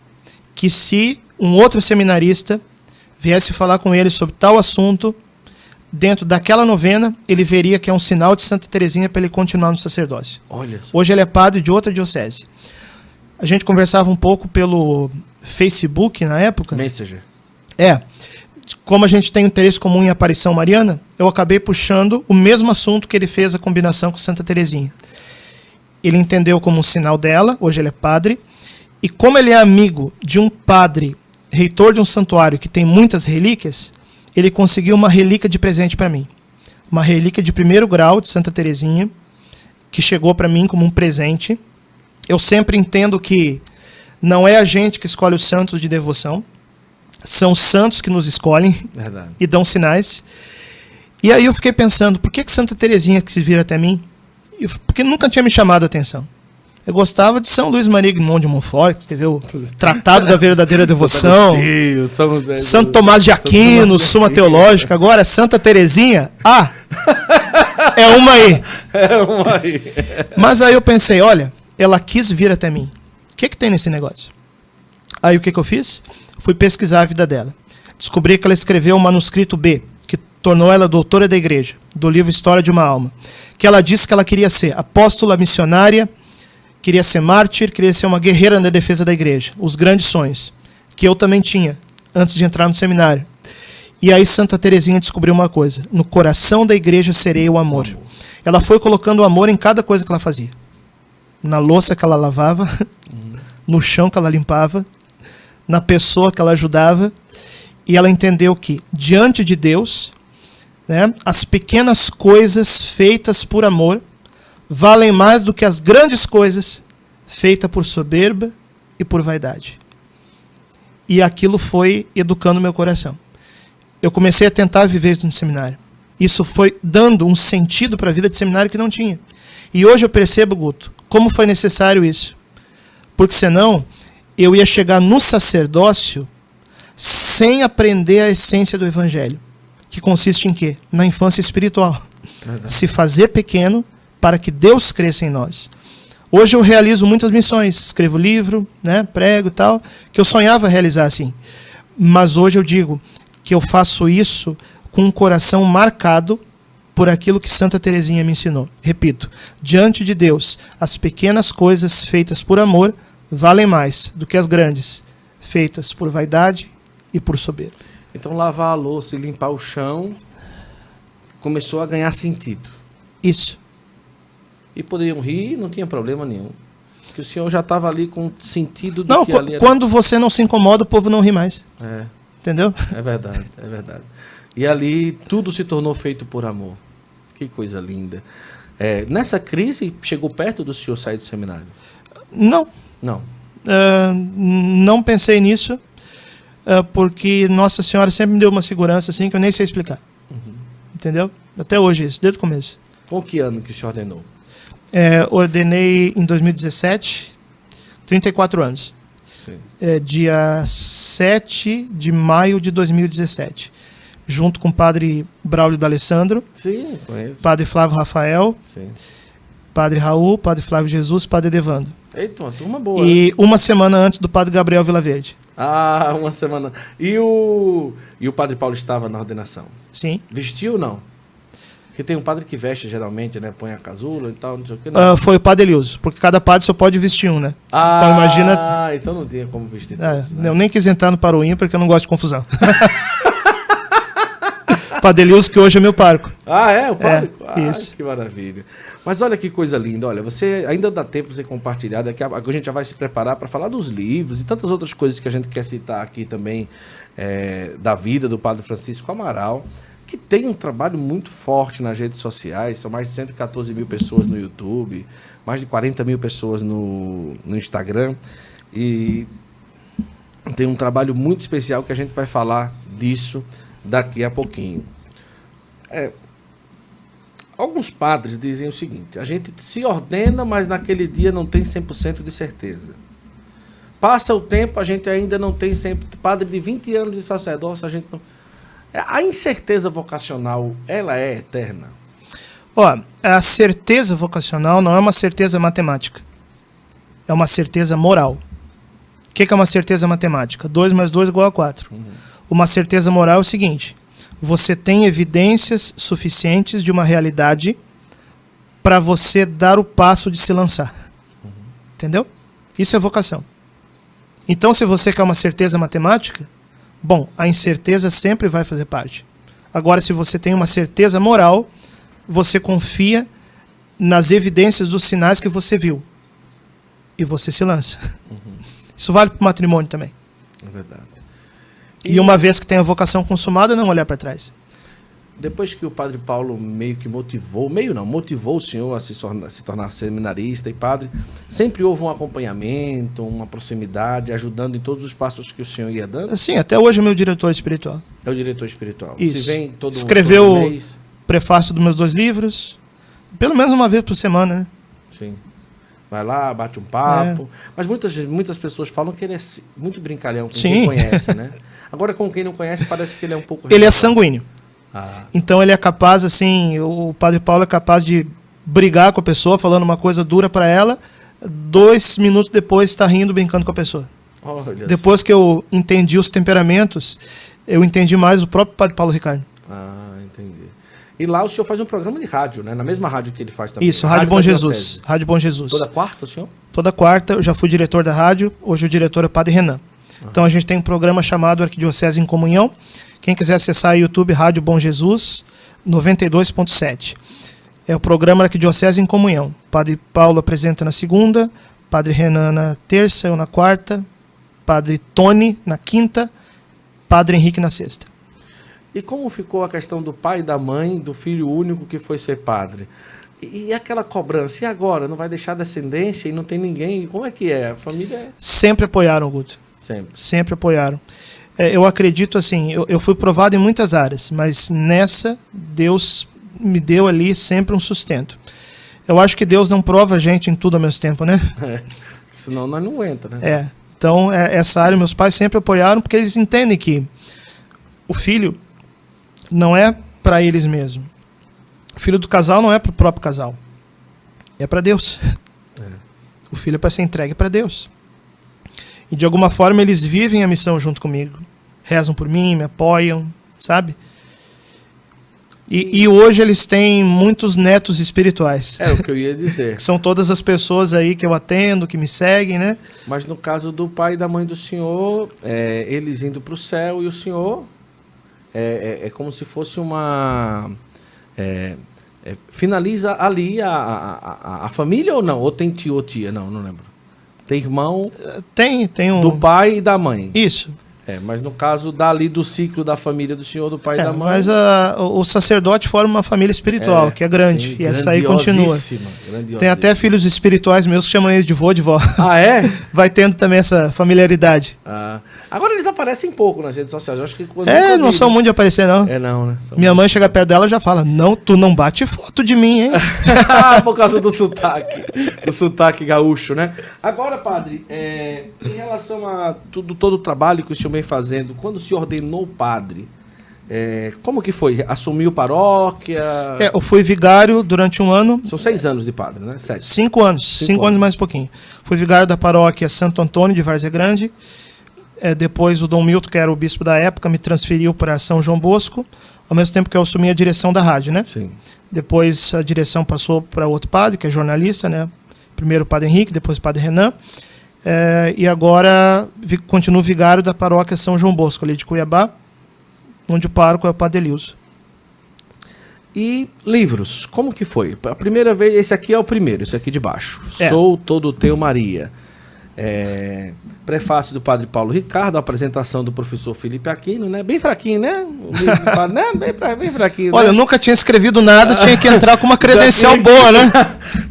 Que se um outro seminarista viesse falar com ele sobre tal assunto, dentro daquela novena, ele veria que é um sinal de Santa Teresinha para ele continuar no sacerdócio. Olha só. Hoje ele é padre de outra diocese. A gente conversava um pouco pelo Facebook na época. Messenger. Como a gente tem interesse comum em aparição mariana, eu acabei puxando o mesmo assunto que ele fez a combinação com Santa Teresinha. Ele entendeu como um sinal dela, hoje ele é padre, e como ele é amigo de um padre, reitor de um santuário que tem muitas relíquias, ele conseguiu uma relíquia de presente para mim. Uma relíquia de 1º grau de Santa Teresinha, que chegou para mim como um presente. Eu sempre entendo que não é a gente que escolhe os santos de devoção, são os santos que nos escolhem. Verdade. E dão sinais. E aí eu fiquei pensando, por que Santa Teresinha que se vira até mim Porque nunca tinha me chamado a atenção. Eu gostava de São Luís Maria Guimond de Montfort, que escreveu o Tratado da Verdadeira Devoção, Santo Tomás de Aquino, Suma Teológica. Agora, Santa Teresinha, é uma aí. É uma aí. Mas aí eu pensei, olha, ela quis vir até mim. O que tem nesse negócio? Aí o que eu fiz? Fui pesquisar a vida dela. Descobri que ela escreveu o manuscrito B, que tornou ela doutora da igreja, do livro História de uma Alma. Que ela disse que ela queria ser apóstola, missionária, queria ser mártir, queria ser uma guerreira na defesa da igreja. Os grandes sonhos, que eu também tinha, antes de entrar no seminário. E aí Santa Teresinha descobriu uma coisa: no coração da igreja sereia o amor. Ela foi colocando o amor em cada coisa que ela fazia. Na louça que ela lavava, no chão que ela limpava, na pessoa que ela ajudava. E ela entendeu que, diante de Deus, né, as pequenas coisas feitas por amor valem mais do que as grandes coisas feitas por soberba e por vaidade. E aquilo foi educando meu coração. Eu comecei a tentar viver isso no seminário. Isso foi dando um sentido para a vida de seminário que não tinha. E hoje eu percebo, Guto, como foi necessário isso. Porque senão eu ia chegar no sacerdócio sem aprender a essência do evangelho. Que consiste em quê? Na infância espiritual. Se fazer pequeno para que Deus cresça em nós. Hoje eu realizo muitas missões, escrevo livro, né, prego e tal, que eu sonhava realizar assim. Mas hoje eu digo que eu faço isso com um coração marcado por aquilo que Santa Teresinha me ensinou. Repito, diante de Deus, as pequenas coisas feitas por amor valem mais do que as grandes, feitas por vaidade e por soberba. Então lavar a louça e limpar o chão começou a ganhar sentido. Isso. E poderiam rir, não tinha problema nenhum. Porque o senhor já estava ali com sentido do não, que ali... Quando você não se incomoda, o povo não ri mais. É. Entendeu? É verdade, é verdade. E ali tudo se tornou feito por amor. Que coisa linda. Nessa crise, chegou perto do senhor sair do seminário? Não. Não. Não pensei nisso, porque Nossa Senhora sempre me deu uma segurança assim que eu nem sei explicar. Uhum. Entendeu? Até hoje isso, desde o começo. Com que ano que o senhor ordenou? Ordenei em 2017, 34 anos. Dia 7 de maio de 2017. Junto com o padre Braulio D'Alessandro. Sim, conheço. Padre Flávio Rafael. Sim. Padre Raul, padre Flávio Jesus, padre Devando. Eita, uma turma boa. E uma semana antes do padre Gabriel Vilaverde. Ah, uma semana. E o padre Paulo estava na ordenação? Sim. Vestiu ou não? Porque tem um padre que veste geralmente, né? Põe a casula e tal, não sei o que. Não. Foi o padre Elioso, porque cada padre só pode vestir um, né? Então imagina... Ah, então não tinha como vestir todos, né? Eu nem quis entrar no paroinho porque eu não gosto de confusão. Padre Elioso, que hoje é meu parco. Ah, é? O padre? Isso. Que maravilha. Mas olha que coisa linda. Olha, você ainda dá tempo de você compartilhar. Daqui a gente já vai se preparar para falar dos livros e tantas outras coisas que a gente quer citar aqui também, da vida do padre Francisco Amaral, que tem um trabalho muito forte nas redes sociais. São mais de 114 mil pessoas no YouTube, mais de 40 mil pessoas no Instagram. E tem um trabalho muito especial que a gente vai falar disso daqui a pouquinho. Alguns padres dizem o seguinte: a gente se ordena, mas naquele dia não tem 100% de certeza. Passa o tempo, a gente ainda não tem sempre. Padre de 20 anos de sacerdócio, a gente não... A incerteza vocacional, ela é eterna? A certeza vocacional não é uma certeza matemática. É uma certeza moral. O que é uma certeza matemática? 2 mais 2 igual a 4. Uhum. Uma certeza moral é o seguinte: você tem evidências suficientes de uma realidade para você dar o passo de se lançar. Uhum. Entendeu? Isso é vocação. Então, se você quer uma certeza matemática, bom, a incerteza sempre vai fazer parte. Agora, se você tem uma certeza moral, você confia nas evidências dos sinais que você viu. E você se lança. Uhum. Isso vale para o matrimônio também. É verdade. E uma vez que tem a vocação consumada, não olhar para trás. Depois que o padre Paulo meio que motivou o senhor a se tornar seminarista e padre, sempre houve um acompanhamento, uma proximidade, ajudando em todos os passos que o senhor ia dando? Sim, até hoje é meu diretor espiritual. É o diretor espiritual. Isso. Se vem todo Escreveu mês. Prefácio dos meus 2 livros, Pelo menos uma vez por semana, né? Sim. Vai lá, bate um papo. Mas muitas pessoas falam que ele é muito brincalhão com quem conhece, né? Agora, com quem não conhece, parece que ele é um pouco... Ele é sanguíneo. Ah. Então ele é capaz, assim, o Padre Paulo é capaz de brigar com a pessoa, falando uma coisa dura para ela, 2 minutos depois está rindo, brincando com a pessoa. Olha depois que eu entendi os temperamentos, eu entendi mais o próprio Padre Paulo Ricardo. Ah, entendi. E lá o senhor faz um programa de rádio, né? Na mesma rádio que ele faz também. Isso, Rádio Bom Jesus. Rádio Bom Jesus. Toda quarta, o senhor? Toda quarta, eu já fui diretor da rádio, hoje o diretor é o Padre Renan. Então a gente tem um programa chamado Arquidiocese em Comunhão. Quem quiser acessar o YouTube, Rádio Bom Jesus 92.7. É o programa Arquidiocese em Comunhão. Padre Paulo apresenta na segunda, Padre Renan na terça, eu na quarta, Padre Tony na quinta, Padre Henrique na sexta. E como ficou a questão do pai e da mãe, do filho único que foi ser padre? E aquela cobrança, e agora? Não vai deixar descendência e não tem ninguém? Como é que é? A família... Sempre apoiaram, Guto. Sempre. Sempre apoiaram. Eu acredito assim, eu fui provado em muitas áreas, mas nessa, Deus me deu ali sempre um sustento. Eu acho que Deus não prova a gente em tudo ao mesmo tempo, né? Senão nós não entra, né? Então, essa área, meus pais sempre apoiaram, porque eles entendem que o filho não é para eles mesmos. O filho do casal não é para o próprio casal. É para Deus. O filho é para ser entregue para Deus. E de alguma forma eles vivem a missão junto comigo. Rezam por mim, me apoiam, sabe? E hoje eles têm muitos netos espirituais. É o que eu ia dizer. Que são todas as pessoas aí que eu atendo, que me seguem, né? Mas no caso do pai e da mãe do senhor, eles indo para o céu e o senhor é como se fosse uma... finaliza ali a família ou não? Ou tem tio ou tia? Não lembro. Tem irmão? Tem um... Do pai e da mãe. Isso. Mas no caso dali do ciclo da família do senhor, do pai e da mãe... Mas o sacerdote forma uma família espiritual, que é grande. Sim, e essa aí continua. Tem até filhos espirituais meus que chamam eles de vô, de vó. Ah, é? Vai tendo também essa familiaridade. Agora eles aparecem pouco nas redes sociais. Eu acho que não são muito de aparecer, não. Não, né? Minha mãe chega perto dela e já fala, não, tu não bate foto de mim, hein? Por causa do sotaque. Do sotaque gaúcho, né? Agora, padre, em relação a todo o trabalho que o senhor vem fazendo, quando se ordenou padre, como que foi? Assumiu paróquia? Eu fui vigário durante 1 ano. São 6 anos de padre, né? 7. 5 anos. 5 anos mais um pouquinho. Fui vigário da paróquia Santo Antônio de Várzea Grande. Depois o Dom Milton, que era o bispo da época, me transferiu para São João Bosco, ao mesmo tempo que eu assumi a direção da rádio, né? Sim. Depois a direção passou para outro padre, que é jornalista, né? Primeiro o Padre Henrique, depois o Padre Renan. E agora continuo vigário da paróquia São João Bosco, ali de Cuiabá, onde o pároco é o Padre Elilson. E livros, como que foi? A primeira vez, esse aqui é o primeiro, esse aqui de baixo. Sou Todo Teu Maria. Prefácio do Padre Paulo Ricardo, a apresentação do professor Felipe Aquino, né? Bem fraquinho, né? Bem fraquinho. Olha, né? eu nunca tinha escrevido nada, tinha que entrar com uma credencial boa, né?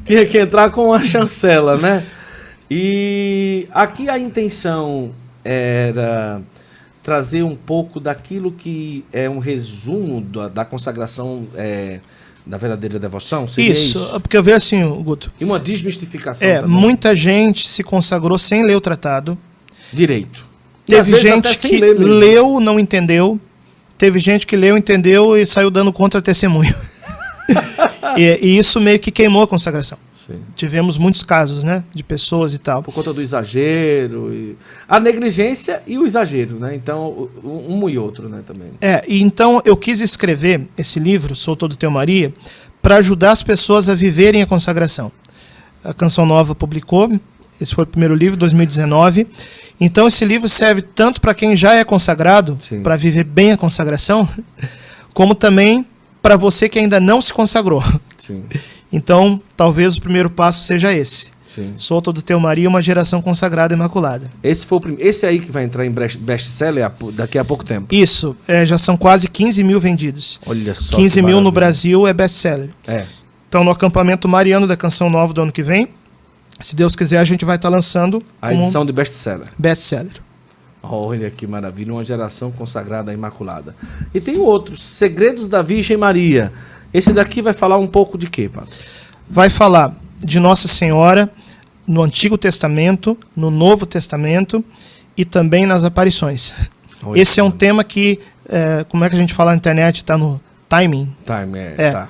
Tinha que entrar com uma chancela, né? E aqui a intenção era trazer um pouco daquilo que é um resumo da consagração da verdadeira devoção? Seria isso? Porque eu vejo assim, Guto. E uma desmistificação também. Muita gente se consagrou sem ler o tratado. Direito. Teve gente que leu, não entendeu. Teve gente que leu, entendeu e saiu dando contra-testemunho. e isso meio que queimou a consagração. Sim. Tivemos muitos casos, né? De pessoas e tal. Por conta do exagero. A negligência e o exagero, né? Então, um e outro, né? Também. E então eu quis escrever esse livro, Sou Todo Teu Maria, para ajudar as pessoas a viverem a consagração. A Canção Nova publicou, esse foi o primeiro livro, 2019. Então esse livro serve tanto para quem já é consagrado, para viver bem a consagração, como também para você que ainda não se consagrou. Sim. Então, talvez o primeiro passo seja esse. Sim. Sou Todo Teu Maria, uma geração consagrada e imaculada. Esse foi esse aí que vai entrar em best-seller daqui a pouco tempo. Isso, já são quase 15 mil vendidos. Olha só. 15 mil no Brasil é best-seller. É. Então, no acampamento mariano da Canção Nova do ano que vem, se Deus quiser, a gente vai estar lançando a edição de best-seller. Best-seller. Olha que maravilha, uma geração consagrada à Imaculada. E tem outros, Segredos da Virgem Maria, Esse daqui vai falar um pouco de quê, padre? Vai falar de Nossa Senhora no Antigo Testamento, no Novo Testamento e também nas aparições. Esse é um tema que, como é que a gente fala na internet, está no timing. Tá.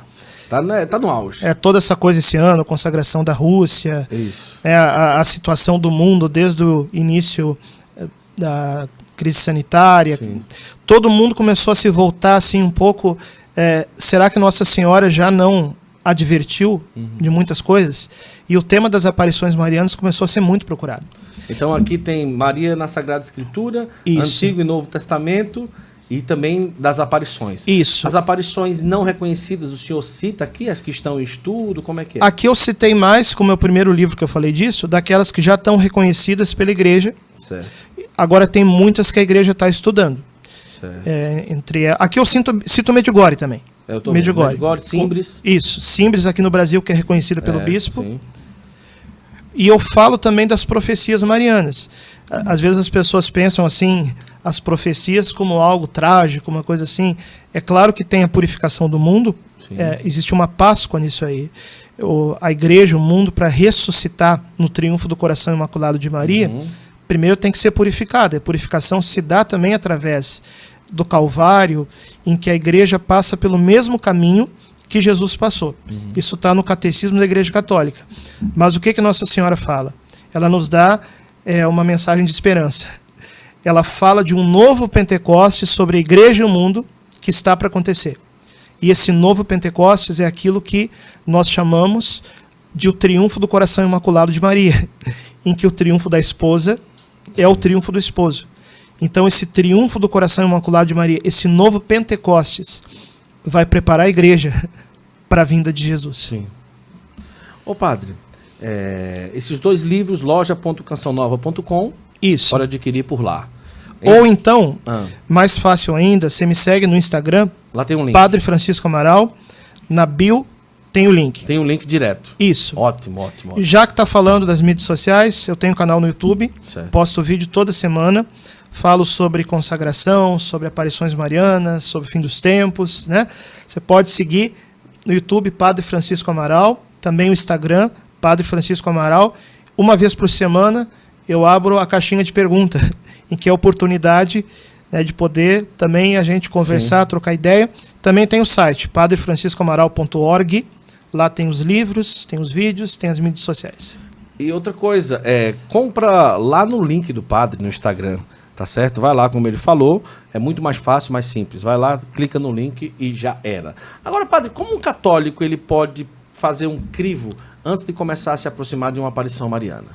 Tá no auge. Toda essa coisa esse ano, a consagração da Rússia, Isso. A situação do mundo desde o início da crise sanitária. Sim. Todo mundo começou a se voltar assim um pouco. Será que Nossa Senhora já não advertiu de muitas coisas? E o tema das aparições marianas começou a ser muito procurado. Então aqui tem Maria na Sagrada Escritura, Isso. Antigo e Novo Testamento e também das aparições. Isso. As aparições não reconhecidas, o senhor cita aqui, as que estão em estudo, como é que é? Aqui eu citei mais, como é o primeiro livro que eu falei disso, daquelas que já estão reconhecidas pela igreja. Certo. Agora tem muitas que a igreja está estudando. Certo. Aqui eu cito Medjugorje também. Eu tô Medjugorje, Simbres. Isso, Simbres aqui no Brasil, que é reconhecida pelo bispo. Sim. E eu falo também das profecias marianas. Às vezes as pessoas pensam assim, as profecias como algo trágico, uma coisa assim. É claro que tem a purificação do mundo, existe uma Páscoa nisso aí. A igreja, o mundo, para ressuscitar no triunfo do coração imaculado de Maria, primeiro tem que ser purificada. A purificação se dá também através do Calvário, em que a igreja passa pelo mesmo caminho que Jesus passou. Isso está no Catecismo da Igreja Católica. Mas o que Nossa Senhora fala? Ela nos dá uma mensagem de esperança. Ela fala de um novo Pentecostes sobre a igreja e o mundo que está para acontecer. E esse novo Pentecostes é aquilo que nós chamamos de o triunfo do coração imaculado de Maria, em que o triunfo da esposa é o triunfo do esposo. Então esse triunfo do coração imaculado de Maria, esse novo Pentecostes, vai preparar a igreja para a vinda de Jesus. Sim. Ô padre, esses dois livros, loja.cançãonova.com, Isso. pode adquirir por lá. Ou então, mais fácil ainda, você me segue no Instagram, lá tem um link. Padre Francisco Amaral, na bio tem o link. Tem um link direto. Isso. Ótimo. Já que está falando das mídias sociais, eu tenho um canal no YouTube, Certo. posto vídeo toda semana, falo sobre consagração, sobre aparições marianas, sobre o fim dos tempos, né? Você pode seguir no YouTube Padre Francisco Amaral, também o Instagram Padre Francisco Amaral. Uma vez por semana eu abro a caixinha de pergunta, em que é a oportunidade, né, de poder também a gente conversar, trocar ideia. Também tem o site padrefranciscoamaral.org, lá tem os livros, tem os vídeos, tem as mídias sociais. E outra coisa, compra lá no link do padre no Instagram, tá certo? Vai lá, como ele falou, é muito mais fácil, mais simples. Vai lá, clica no link e já era. Agora, padre, como um católico ele pode fazer um crivo antes de começar a se aproximar de uma aparição mariana?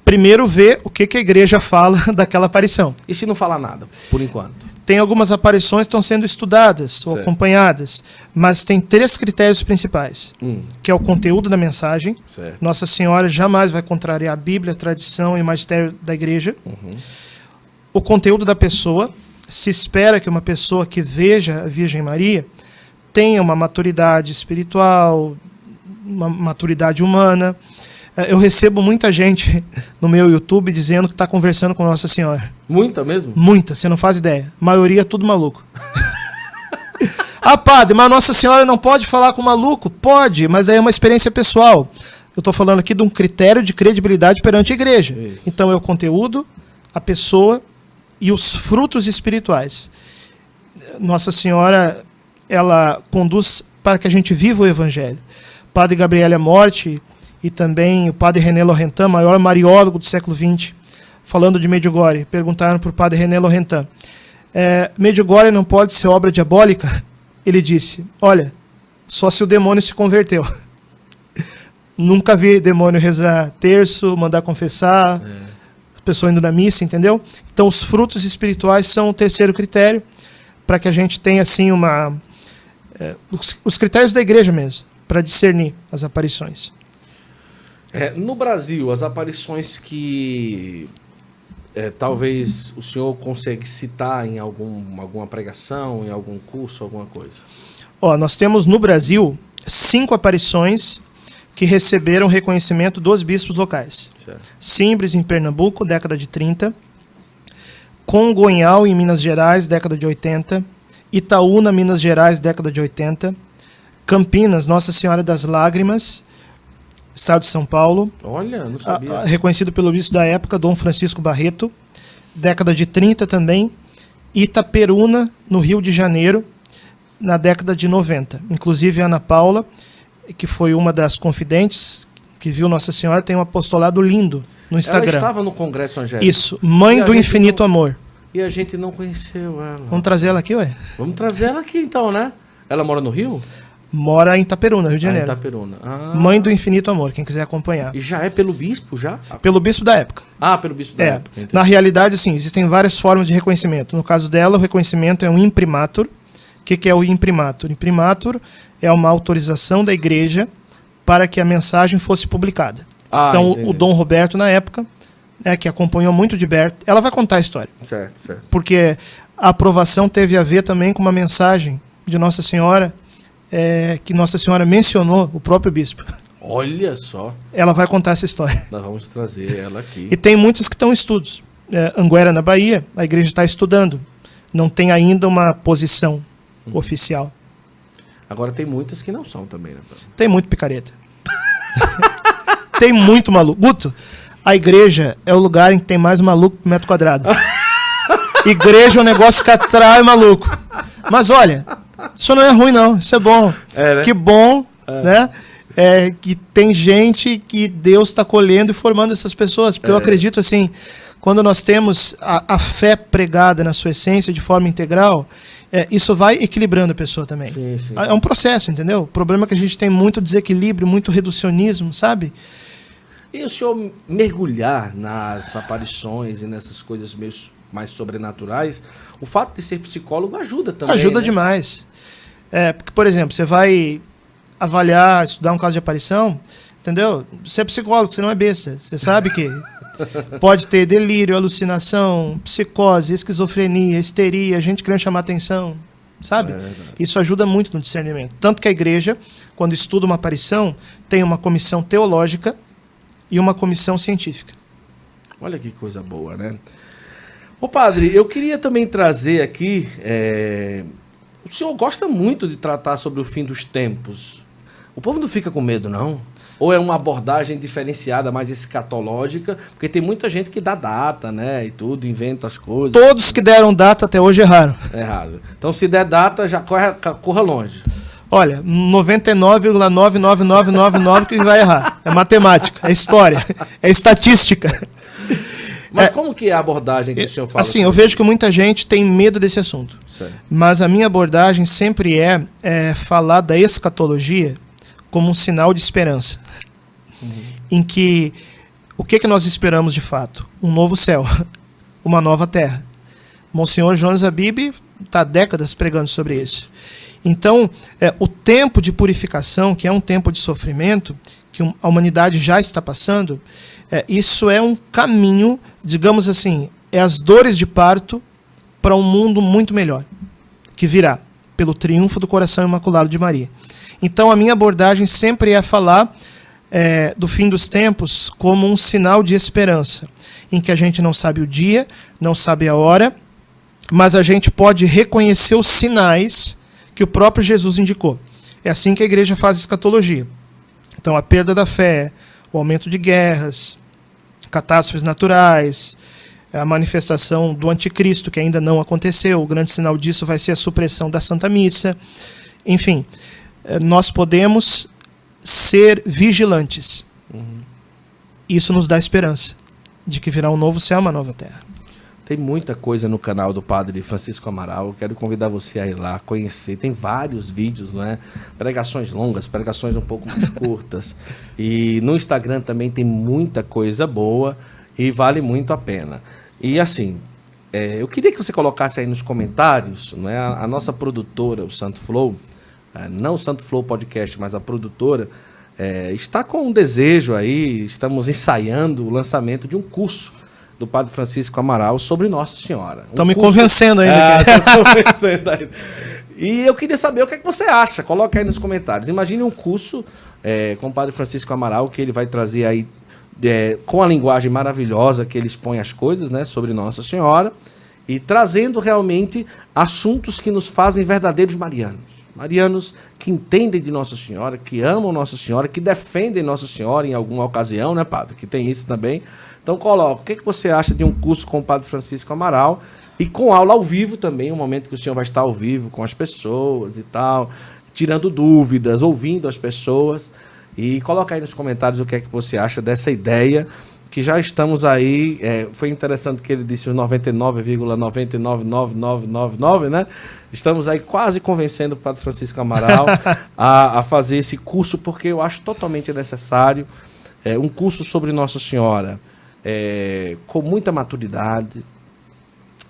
Primeiro ver o que a igreja fala daquela aparição. E se não falar nada, por enquanto? Tem algumas aparições que estão sendo estudadas ou acompanhadas, mas tem 3 critérios principais, que é o conteúdo da mensagem. Certo. Nossa Senhora jamais vai contrariar a Bíblia, a tradição e o magistério da igreja. O conteúdo da pessoa. Se espera que uma pessoa que veja a Virgem Maria tenha uma maturidade espiritual, uma maturidade humana. Eu recebo muita gente no meu YouTube dizendo que está conversando com Nossa Senhora. Muita mesmo? Muita, você não faz ideia. A maioria é tudo maluco. Padre, mas Nossa Senhora não pode falar com maluco? Pode, mas daí é uma experiência pessoal. Eu estou falando aqui de um critério de credibilidade perante a igreja. Isso. Então é o conteúdo, a pessoa e os frutos espirituais. Nossa Senhora, ela conduz para que a gente viva o Evangelho. Padre Gabriele Amorti e também o Padre René Laurentin, maior mariólogo do século XX, falando de Medjugorje, perguntaram para o Padre René Laurentin, Medjugorje não pode ser obra diabólica? Ele disse, olha, só se o demônio se converteu. Nunca vi demônio rezar terço, mandar confessar, a pessoa indo na missa, entendeu? Então os frutos espirituais são o terceiro critério, para que a gente tenha assim os critérios da igreja mesmo, para discernir as aparições. No Brasil, as aparições que talvez o senhor consiga citar em alguma pregação, em algum curso, alguma coisa. Nós temos no Brasil 5 aparições que receberam reconhecimento dos bispos locais. Certo. Simbres, em Pernambuco, década de 30. Congonhal, em Minas Gerais, década de 80. Itaúna, Minas Gerais, década de 80. Campinas, Nossa Senhora das Lágrimas, estado de São Paulo. Olha, não sabia. Reconhecido pelo bispo da época, Dom Francisco Barreto. Década de 30 também. Itaperuna, no Rio de Janeiro, na década de 90. Inclusive, Ana Paula, que foi uma das confidentes, que viu Nossa Senhora, tem um apostolado lindo no Instagram. Ela estava no Congresso Angélico. Isso, Mãe do Infinito Amor. E a gente não conheceu ela. Vamos trazer ela aqui, ué? Vamos trazer ela aqui então, né? Ela mora no Rio? Mora em Itaperuna, Rio de Janeiro. Itaperuna. Mãe do Infinito Amor, quem quiser acompanhar. E já é pelo bispo, já? Pelo bispo da época. Pelo bispo da época. Entendi. Na realidade, assim, existem várias formas de reconhecimento. No caso dela, o reconhecimento é um imprimatur. O que é o imprimatur? Imprimatur é uma autorização da igreja para que a mensagem fosse publicada. Então, entendi. o Dom Roberto, na época, que acompanhou muito de Berto, ela vai contar a história. Certo. Porque a aprovação teve a ver também com uma mensagem de Nossa Senhora, que Nossa Senhora mencionou, o próprio bispo. Olha só. Ela vai contar essa história. Nós vamos trazer ela aqui. E tem muitas que estão em estudos. Anguera, na Bahia, a igreja está estudando. Não tem ainda uma posição oficial. Agora tem muitas que não são também, né? Tem muito picareta. Tem muito maluco. Guto, a igreja é o lugar em que tem mais maluco por metro quadrado. Igreja é um negócio que atrai maluco. Mas olha, isso não é ruim não, isso é bom. Né? Que bom, né? Que tem gente que Deus está colhendo e formando essas pessoas. Porque eu acredito assim, quando nós temos a fé pregada na sua essência de forma integral, isso vai equilibrando a pessoa também. Sim. É um processo, entendeu? O problema é que a gente tem muito desequilíbrio, muito reducionismo, sabe? E o senhor mergulhar nas aparições e nessas coisas mais sobrenaturais, o fato de ser psicólogo ajuda também. Ajuda né? demais. Porque, por exemplo, você vai avaliar, estudar um caso de aparição, entendeu? Você é psicólogo, você não é besta. Você sabe que pode ter delírio, alucinação, psicose, esquizofrenia, histeria, gente querendo chamar atenção, sabe? Isso ajuda muito no discernimento. Tanto que a igreja, quando estuda uma aparição, tem uma comissão teológica e uma comissão científica. Olha que coisa boa, né? Ô padre, eu queria também trazer aqui, o senhor gosta muito de tratar sobre o fim dos tempos. O povo não fica com medo, não? Ou é uma abordagem diferenciada, mais escatológica? Porque tem muita gente que dá data, né? E tudo, inventa as coisas. Todos que deram data até hoje erraram. Errado. Então se der data, já corra longe. Olha, 99,99999 que vai errar. É matemática, é história, é estatística. Mas como que é a abordagem que o senhor fala? Assim, eu vejo que muita gente tem medo desse assunto. Certo. Mas a minha abordagem sempre é falar da escatologia como um sinal de esperança. Em que o que nós esperamos de fato? Um novo céu, uma nova terra. Monsenhor Jonas Abib está há décadas pregando sobre isso. Então, o tempo de purificação, que é um tempo de sofrimento, que a humanidade já está passando, isso é um caminho, digamos assim, é as dores de parto para um mundo muito melhor, que virá pelo triunfo do coração imaculado de Maria. Então, a minha abordagem sempre é falar do fim dos tempos como um sinal de esperança, em que a gente não sabe o dia, não sabe a hora, mas a gente pode reconhecer os sinais que o próprio Jesus indicou. É assim que a igreja faz escatologia. Então, a perda da fé, o aumento de guerras, catástrofes naturais, a manifestação do anticristo, que ainda não aconteceu. O grande sinal disso vai ser a supressão da Santa Missa. Enfim, nós podemos ser vigilantes. Isso nos dá esperança de que virá um novo céu, uma nova terra. Tem muita coisa no canal do Padre Francisco Amaral. Eu quero convidar você a ir lá, conhecer. Tem vários vídeos, né? Pregações longas, pregações um pouco mais curtas. E no Instagram também tem muita coisa boa e vale muito a pena. E assim, eu queria que você colocasse aí nos comentários, né? A nossa produtora, o Santo Flow, não o Santo Flow Podcast, mas a produtora, está com um desejo aí, estamos ensaiando o lançamento de um curso do Padre Francisco Amaral sobre Nossa Senhora. Estão me convencendo ainda. Estão convencendo ainda. E eu queria saber o que é que você acha. Coloca aí nos comentários. Imagine um curso com o Padre Francisco Amaral, que ele vai trazer aí, com a linguagem maravilhosa que ele expõe as coisas, né, sobre Nossa Senhora, e trazendo realmente assuntos que nos fazem verdadeiros marianos. Marianos que entendem de Nossa Senhora, que amam Nossa Senhora, que defendem Nossa Senhora em alguma ocasião, né, padre? Que tem isso também. Então coloca, o que você acha de um curso com o Padre Francisco Amaral e com aula ao vivo também, um momento que o senhor vai estar ao vivo com as pessoas e tal, tirando dúvidas, ouvindo as pessoas. E coloca aí nos comentários o que é que você acha dessa ideia, que já estamos aí, foi interessante que ele disse os 99,999999, né? Estamos aí quase convencendo o Padre Francisco Amaral a fazer esse curso, porque eu acho totalmente necessário, um curso sobre Nossa Senhora, com muita maturidade,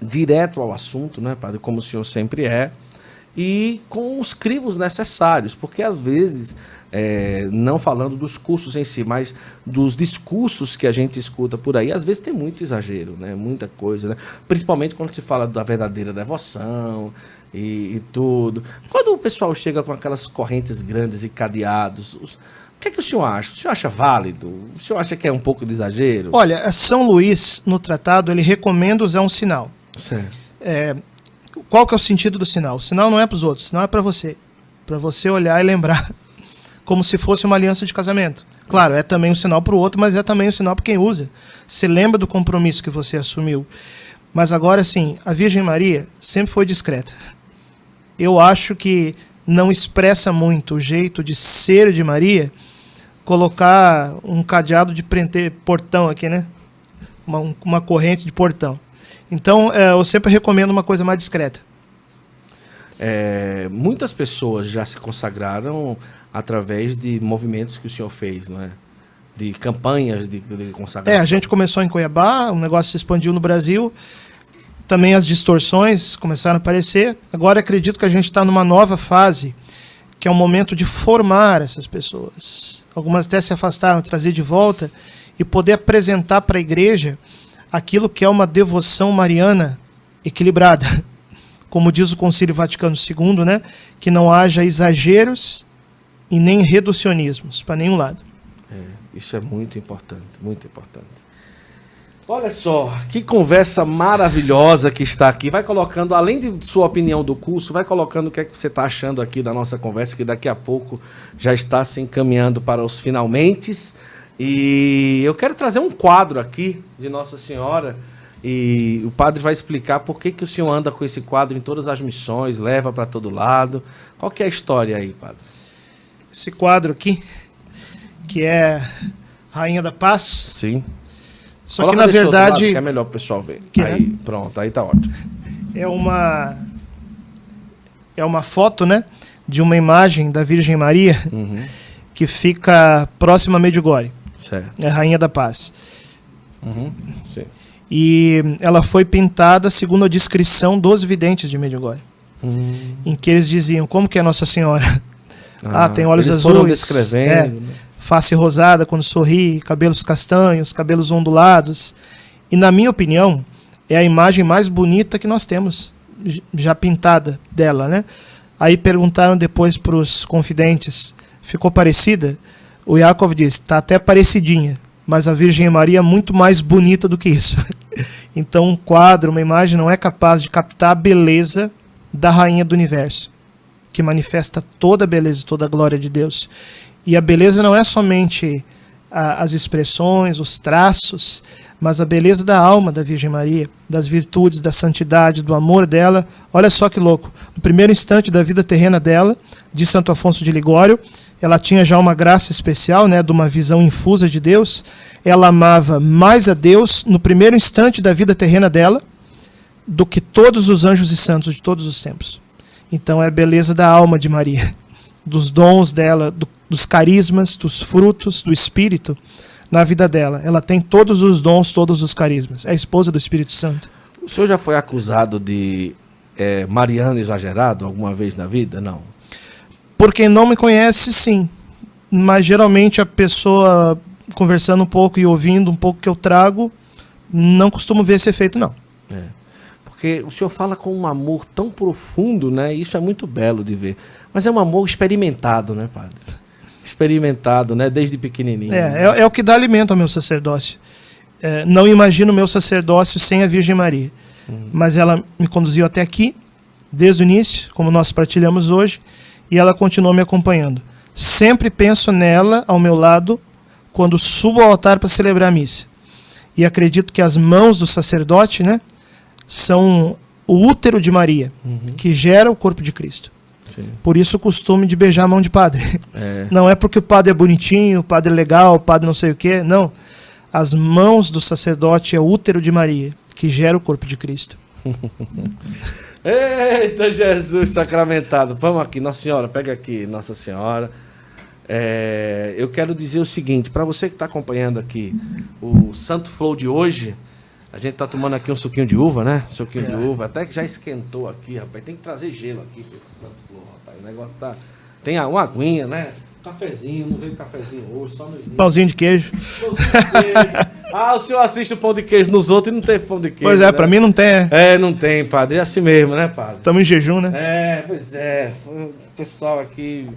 direto ao assunto, né, padre, como o senhor sempre é, e com os crivos necessários, porque às vezes, não falando dos cursos em si, mas dos discursos que a gente escuta por aí, às vezes tem muito exagero, né, muita coisa, né, principalmente quando se fala da verdadeira devoção e tudo. Quando o pessoal chega com aquelas correntes grandes e cadeados, o que é que o senhor acha? O senhor acha válido? O senhor acha que é um pouco de exagero? Olha, São Luís, no tratado, ele recomenda usar um sinal. Certo. Qual que é o sentido do sinal? O sinal não é para os outros, o sinal é para você. Para você olhar e lembrar, como se fosse uma aliança de casamento. Claro, é também um sinal para o outro, mas é também um sinal para quem usa. Você lembra do compromisso que você assumiu. Mas agora, sim, a Virgem Maria sempre foi discreta. Eu acho que não expressa muito o jeito de ser de Maria colocar um cadeado de prender portão aqui, né? Uma corrente de portão. Então, eu sempre recomendo uma coisa mais discreta. Muitas pessoas já se consagraram através de movimentos que o senhor fez, não é? De campanhas de consagração. A gente começou em Cuiabá, o negócio se expandiu no Brasil, também as distorções começaram a aparecer. Agora acredito que a gente está numa nova fase, que é um momento de formar essas pessoas. Algumas até se afastaram, trazer de volta e poder apresentar para a igreja aquilo que é uma devoção mariana equilibrada. Como diz o Concílio Vaticano II, né? Que não haja exageros e nem reducionismos, para nenhum lado. Isso é muito importante, muito importante. Olha só, que conversa maravilhosa que está aqui. Vai colocando, além de sua opinião do curso, vai colocando o que é que você está achando aqui da nossa conversa, que daqui a pouco já está se encaminhando para os finalmentes. E eu quero trazer um quadro aqui de Nossa Senhora, e o padre vai explicar por que o senhor anda com esse quadro em todas as missões, leva para todo lado. Qual que é a história aí, padre? Esse quadro aqui, que é Rainha da Paz. Sim. Só que, na verdade... Lado, que é melhor para o pessoal ver. Que aí, pronto, aí tá ótimo. É uma foto, né, de uma imagem da Virgem Maria, que fica próxima a Medjugorje. Certo. É a Rainha da Paz. Sim. E ela foi pintada segundo a descrição dos videntes de Medjugorje. Em que eles diziam, como que é Nossa Senhora? Tem olhos azuis. Foram descrevendo, né? Face rosada quando sorri, cabelos castanhos, cabelos ondulados. E, na minha opinião, é a imagem mais bonita que nós temos, já pintada dela, né? Aí perguntaram depois para os confidentes, ficou parecida? O Yakov disse, está até parecidinha, mas a Virgem Maria é muito mais bonita do que isso. Então, um quadro, uma imagem não é capaz de captar a beleza da Rainha do Universo, que manifesta toda a beleza e toda a glória de Deus. E a beleza não é somente as expressões, os traços, mas a beleza da alma da Virgem Maria, das virtudes, da santidade, do amor dela. Olha só que louco. No primeiro instante da vida terrena dela, de Santo Afonso de Ligório, ela tinha já uma graça especial, né, de uma visão infusa de Deus. Ela amava mais a Deus no primeiro instante da vida terrena dela do que todos os anjos e santos de todos os tempos. Então é a beleza da alma de Maria, dos dons dela, dos carismas, dos frutos do Espírito na vida dela. Ela tem todos os dons, todos os carismas. É a esposa do Espírito Santo. O senhor já foi acusado de mariano exagerado alguma vez na vida? Não. Por quem não me conhece, sim. Mas geralmente a pessoa conversando um pouco e ouvindo um pouco que eu trago, não costumo ver esse efeito, não. Porque o senhor fala com um amor tão profundo, né? Isso é muito belo de ver. Mas é um amor experimentado, né, padre? Experimentado, né? Desde pequenininho. É o que dá alimento ao meu sacerdócio. Não imagino o meu sacerdócio sem a Virgem Maria. Mas ela me conduziu até aqui, desde o início, como nós partilhamos hoje. e ela continuou me acompanhando. Sempre penso nela ao meu lado quando subo ao altar para celebrar a missa. E acredito que as mãos do sacerdote, né, são o útero de Maria, que gera o corpo de Cristo. Sim. Por isso o costume de beijar a mão de padre. Não é porque o padre é bonitinho, o padre é legal, o padre não sei o quê. Não. As mãos do sacerdote é o útero de Maria, que gera o corpo de Cristo. Eita, Jesus sacramentado. Vamos aqui, Nossa Senhora, pega aqui, Nossa Senhora. Eu quero dizer o seguinte, para você que está acompanhando aqui o Santo Flow de hoje, a gente está tomando aqui um suquinho de uva, né? Suquinho de uva, até que já esquentou aqui, rapaz. Tem que trazer gelo aqui para esse Santo Flow, rapaz. O negócio tá... Tem uma aguinha, né? Cafezinho, não veio cafezinho hoje, só no... Pãozinho de queijo. O senhor assiste o pão de queijo nos outros e não teve pão de queijo. Pois é, né? para mim não tem. Não tem, padre. É assim mesmo, né, padre? Estamos em jejum, né? Pois é. O pessoal aqui...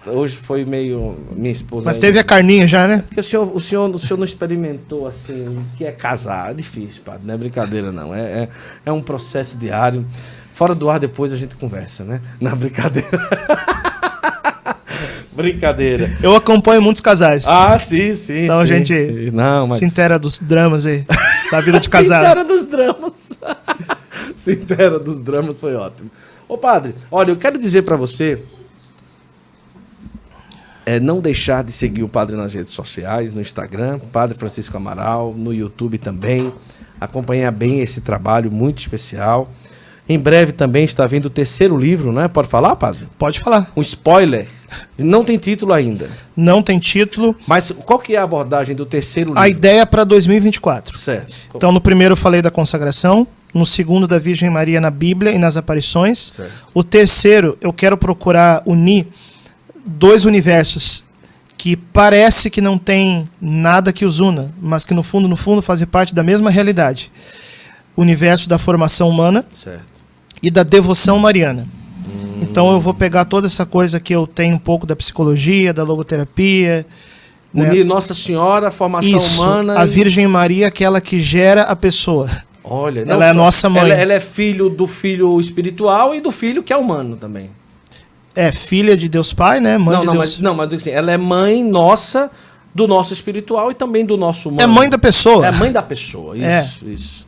Hoje foi meio... Minha esposa... Mas teve a carninha já, né? Porque o senhor não experimentou, assim, o que é casar. É difícil, padre. Não é brincadeira, não. É um processo diário. Fora do ar, depois a gente conversa, né? Não é brincadeira. Brincadeira. Eu acompanho muitos casais. Sim. Então a gente se intera dos dramas aí, da vida de casado. Se intera dos dramas. Se intera dos dramas, foi ótimo. Ô, padre, olha, eu quero dizer pra você... não deixar de seguir o padre nas redes sociais, no Instagram, Padre Francisco Amaral, no YouTube também. Acompanhar bem esse trabalho muito especial. Em breve também está vindo o 3º livro, né? Pode falar, padre? Pode falar. Um spoiler. Não tem título ainda. Não tem título. Mas qual que é a abordagem do 3º livro? A ideia é para 2024. Certo. Então, no primeiro eu falei da consagração. No segundo, da Virgem Maria na Bíblia e nas aparições. Certo. O terceiro, eu quero procurar unir 2 universos que parece que não tem nada que os una, mas que no fundo fazem parte da mesma realidade. O universo da formação humana, certo, e da devoção mariana. Então eu vou pegar toda essa coisa que eu tenho um pouco da psicologia, da logoterapia. Unir, né? Nossa Senhora, a formação humana. A Virgem Maria, aquela que gera a pessoa. Olha, ela é a nossa mãe. Ela é filho do filho espiritual e do filho que é humano também. É filha de Deus Pai, né? Mãe de Deus... mas assim, ela é mãe nossa, do nosso espiritual e também do nosso humano. É mãe da pessoa. É mãe da pessoa, isso.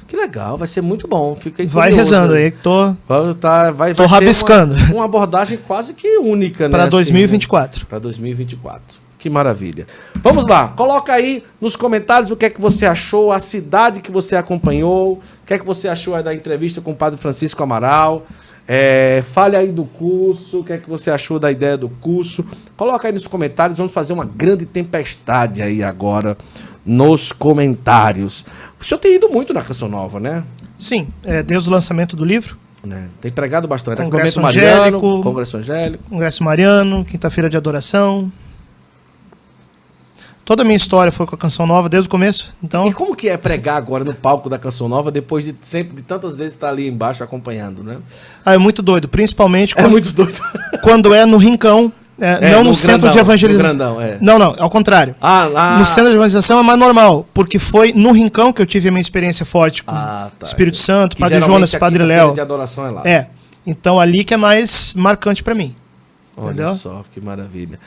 Que legal, vai ser muito bom. Fica aí vai rezando aí, que tô rabiscando. Uma abordagem quase que única, para né? 2024. Para 2024. Que maravilha. Vamos lá, coloca aí nos comentários o que é que você achou, a cidade que você acompanhou, o que é que você achou aí da entrevista com o Padre Francisco Amaral. Fale aí do curso, o que é que você achou da ideia do curso. Coloca aí nos comentários, vamos fazer uma grande tempestade aí agora nos comentários. O senhor tem ido muito na Canção Nova, né? Sim, desde o lançamento do livro. Tem pregado bastante. Congresso Angélico, Congresso Angélico. Congresso Mariano, quinta-feira de adoração. Toda a minha história foi com a Canção Nova desde o começo. Então... E como que é pregar agora no palco da Canção Nova depois de tantas vezes estar ali embaixo acompanhando, né? É muito doido, principalmente muito doido. Quando é no Rincão, não no centro de evangelização. Não, ao contrário. No centro de evangelização é mais normal, porque foi no Rincão que eu tive a minha experiência forte com Espírito Santo, Padre Jonas, Padre Léo. De adoração é lá. Então ali que é mais marcante para mim. Olha entendeu? Só, que maravilha.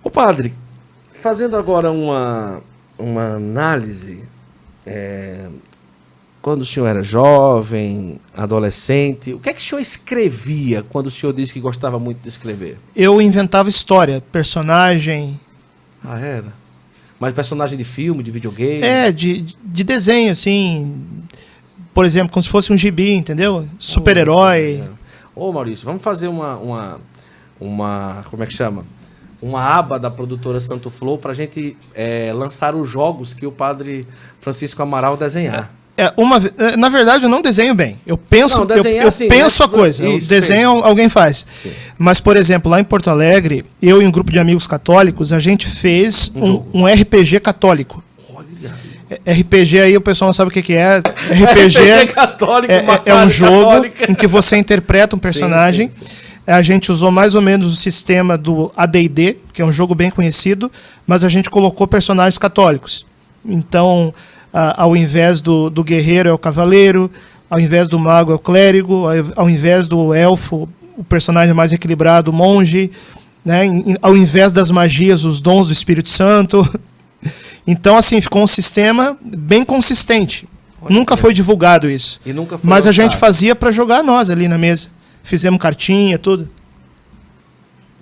Ô padre, fazendo agora uma análise, quando o senhor era jovem, adolescente, o que é que o senhor escrevia quando o senhor disse que gostava muito de escrever? Eu inventava história, personagem. Era? Mas personagem de filme, de videogame? De desenho, assim. Por exemplo, como se fosse um gibi, entendeu? Super-herói. Ô Maurício, vamos fazer uma como é que chama? Uma aba da produtora Santo Flow para a gente lançar os jogos que o Padre Francisco Amaral desenhar. Na verdade, eu não desenho bem. Eu penso, assim, penso a coisa. Isso, o desenho alguém faz. Sim. Mas, por exemplo, lá em Porto Alegre, eu e um grupo de amigos católicos, a gente fez um RPG católico. RPG aí o pessoal não sabe o que é. RPG católico, é um jogo em que você interpreta um personagem. Sim. A gente usou mais ou menos o sistema do AD&D, que é um jogo bem conhecido, mas a gente colocou personagens católicos. Então, ao invés do guerreiro é o cavaleiro, ao invés do mago é o clérigo, ao invés do elfo o personagem mais equilibrado, o monge, né? Ao invés das magias, os dons do Espírito Santo. Então, assim, ficou um sistema bem consistente. Nunca foi divulgado isso. E nunca foi Mas a lançado. gente fazia para jogar nós ali na mesa. Fizemos cartinha, tudo.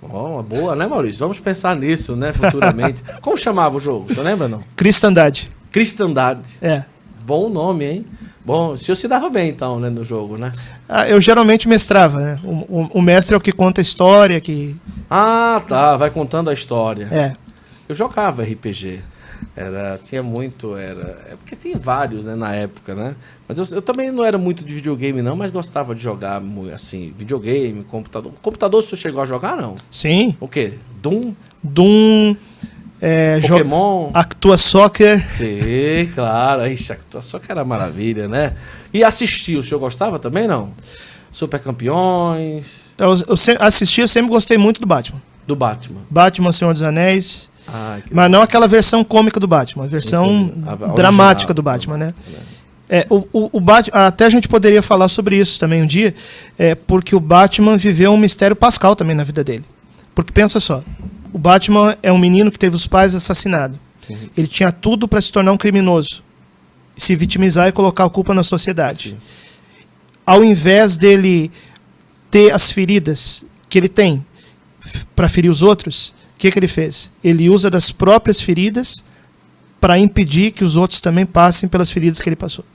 Uma boa, né, Maurício? Vamos pensar nisso, né, futuramente. Como chamava o jogo? Você lembra, não? Cristandade. Cristandade. É. Bom nome, hein? Bom, o senhor se dava bem, então, né, no jogo, né? Eu geralmente mestrava, né? O mestre é o que conta a história, que... Ah, tá. Vai contando a história. É. Eu jogava RPG. Tinha muito, é porque tem vários, né, na época, né? Mas eu também não era muito de videogame, não, mas gostava de jogar, assim, videogame, computador. Computador, você chegou a jogar, não? Sim. O quê? Doom? Doom, Pokémon? Actua Soccer. Sim, claro. Ixi, só que era maravilha, né? E assistir, o senhor gostava também, não? Super Campeões? Eu sempre gostei muito do Batman. Do Batman. Batman, Senhor dos Anéis. Mas não aquela versão cômica do Batman, a versão dramática original do Batman, né? O Batman, até a gente poderia falar sobre isso também um dia, porque o Batman viveu um mistério pascal também na vida dele. Porque pensa só, o Batman é um menino que teve os pais assassinados. Uhum. Ele tinha tudo para se tornar um criminoso, se vitimizar e colocar a culpa na sociedade. Sim. Ao invés dele ter as feridas que ele tem para ferir os outros, o que ele fez? Ele usa das próprias feridas para impedir que os outros também passem pelas feridas que ele passou.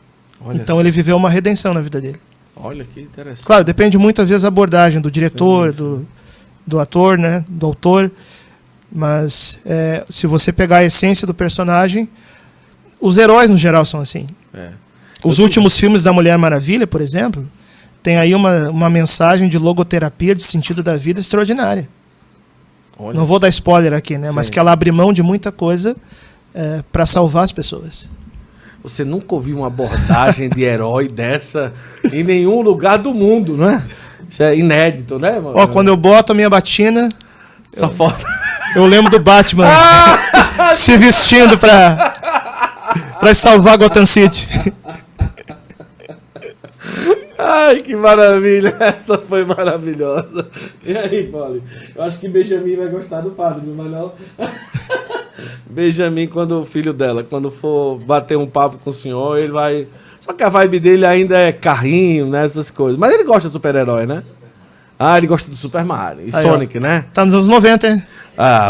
Olha então só. ele viveu uma redenção na vida dele. Olha que interessante. Claro, depende muitas vezes da abordagem do diretor, Sim. do ator, né, do autor. Mas se você pegar a essência do personagem, os heróis no geral são assim. Os últimos filmes da Mulher Maravilha, por exemplo, tem aí uma mensagem de logoterapia de sentido da vida extraordinária. Olha. Não vou dar spoiler aqui, né? Sim. Mas que ela abre mão de muita coisa para salvar as pessoas. Você nunca ouviu uma abordagem de herói dessa em nenhum lugar do mundo, né? Isso é inédito, né? Ó, quando eu boto a minha batina, Só falta... eu lembro do Batman se vestindo para salvar Gotham City. Ai, que maravilha! Essa foi maravilhosa. E aí, Paulo? Eu acho que Benjamin vai gostar do padre, mas não. Benjamin, quando o filho dela, quando for bater um papo com o senhor, ele vai... Só que a vibe dele ainda é carrinho, né? Essas coisas. Mas ele gosta de super-herói, né? Ele gosta do Super Mario. E Aí, Sonic, né? Tá nos anos 90, hein?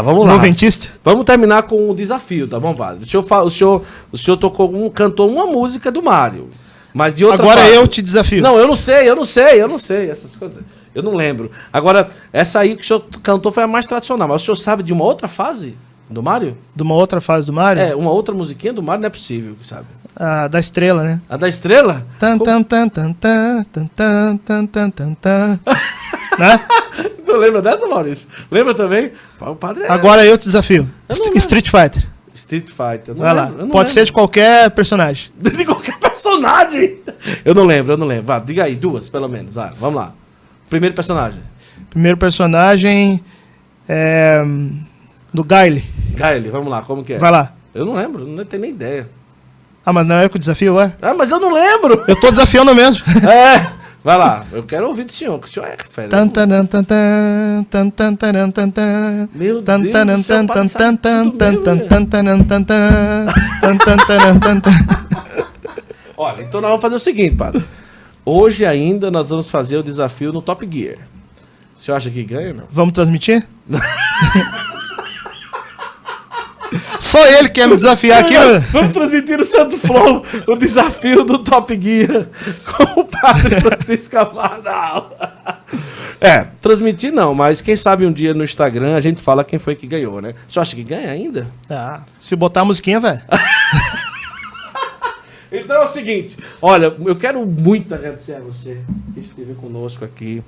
Vamos lá. Noventista. Vamos terminar com um desafio, tá bom, padre? O senhor cantou uma música do Mario. Mas de outra Agora parte. eu te desafio. Não, eu não sei. Essas coisas. Eu não lembro. Agora, essa aí que o senhor cantou foi a mais tradicional. Mas o senhor sabe de uma outra fase do Mario? De uma outra fase do Mario? Uma outra musiquinha do Mario não é possível, sabe? A da estrela, né? A da estrela? Tan, tan, tan, tan, tan, tan, tan, tan, tan, tan, tan. Né? Tu lembra dessa, Maurício? Lembra também? O padre Agora eu te desafio. Eu não lembro. Street Fighter. Street Fighter. Vai lá. Pode ser de qualquer personagem. De qualquer personagem. Eu não lembro. Vá, diga aí, duas, pelo menos. Vai, vamos lá. Primeiro personagem. Primeiro personagem é do Guile. Guile, vamos lá, como que é? Vai lá. Eu não lembro, não tenho nem ideia. Mas não é com o desafio, ué? Mas eu não lembro. Eu tô desafiando mesmo. Vai lá, eu quero ouvir do senhor, que o senhor é fera. Tan, tan, tan, tan, tan, tan, tan, tan, tan. Meu Tan, Deus tan, do céu, tan, o padre tan, sabe tan, tudo tan, mesmo, tan, né? tan, tan, tan, tan, tan, tan, tan, tan. Olha, então nós vamos fazer o seguinte, padre. Hoje ainda nós vamos fazer o desafio no Top Gear. O senhor acha que ganha ou não? Vamos transmitir? Só ele quer me desafiar aqui, mano. Vamos transmitir no Santo Flow o desafio do Top Gear com o padre Francisco Amaral. Transmitir não, mas quem sabe um dia no Instagram a gente fala quem foi que ganhou, né? Você acha que ganha ainda? Se botar a musiquinha, velho. Então é o seguinte, olha, eu quero muito agradecer a você que esteve conosco aqui.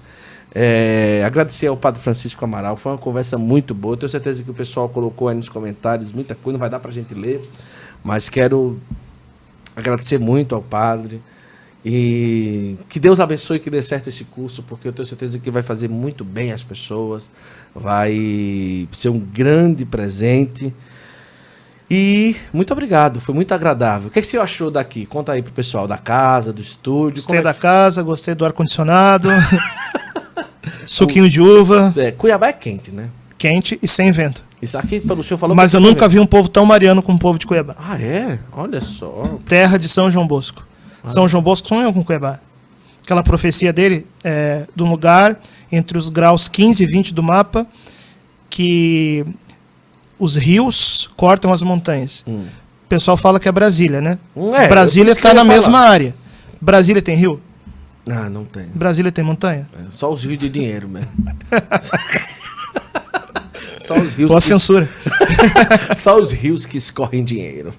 Agradecer ao Padre Francisco Amaral, foi uma conversa muito boa. Tenho certeza que o pessoal colocou aí nos comentários muita coisa, não vai dar pra gente ler, mas quero agradecer muito ao Padre e que Deus abençoe e que dê certo esse curso, porque eu tenho certeza que vai fazer muito bem às pessoas, vai ser um grande presente. E muito obrigado, foi muito agradável. O que você achou daqui? Conta aí pro pessoal da casa, do estúdio. Gostei da casa, gostei do ar-condicionado. Suquinho de uva, Cuiabá é quente, né? quente e sem vento. Isso aqui, o senhor falou... Mas que eu nunca vi um povo tão mariano como o povo de Cuiabá. Ah, é? Olha só. Terra de São João Bosco. São João Bosco sonhou com Cuiabá. Aquela profecia dele é de um lugar entre os graus 15 e 20 do mapa que os rios cortam as montanhas. O pessoal fala que é Brasília, né? Brasília está na mesma área. Brasília tem rio? Ah, não tem. Brasília tem montanha? Só os rios de dinheiro mesmo. Só os rios Ou a censura. Só os rios que escorrem dinheiro.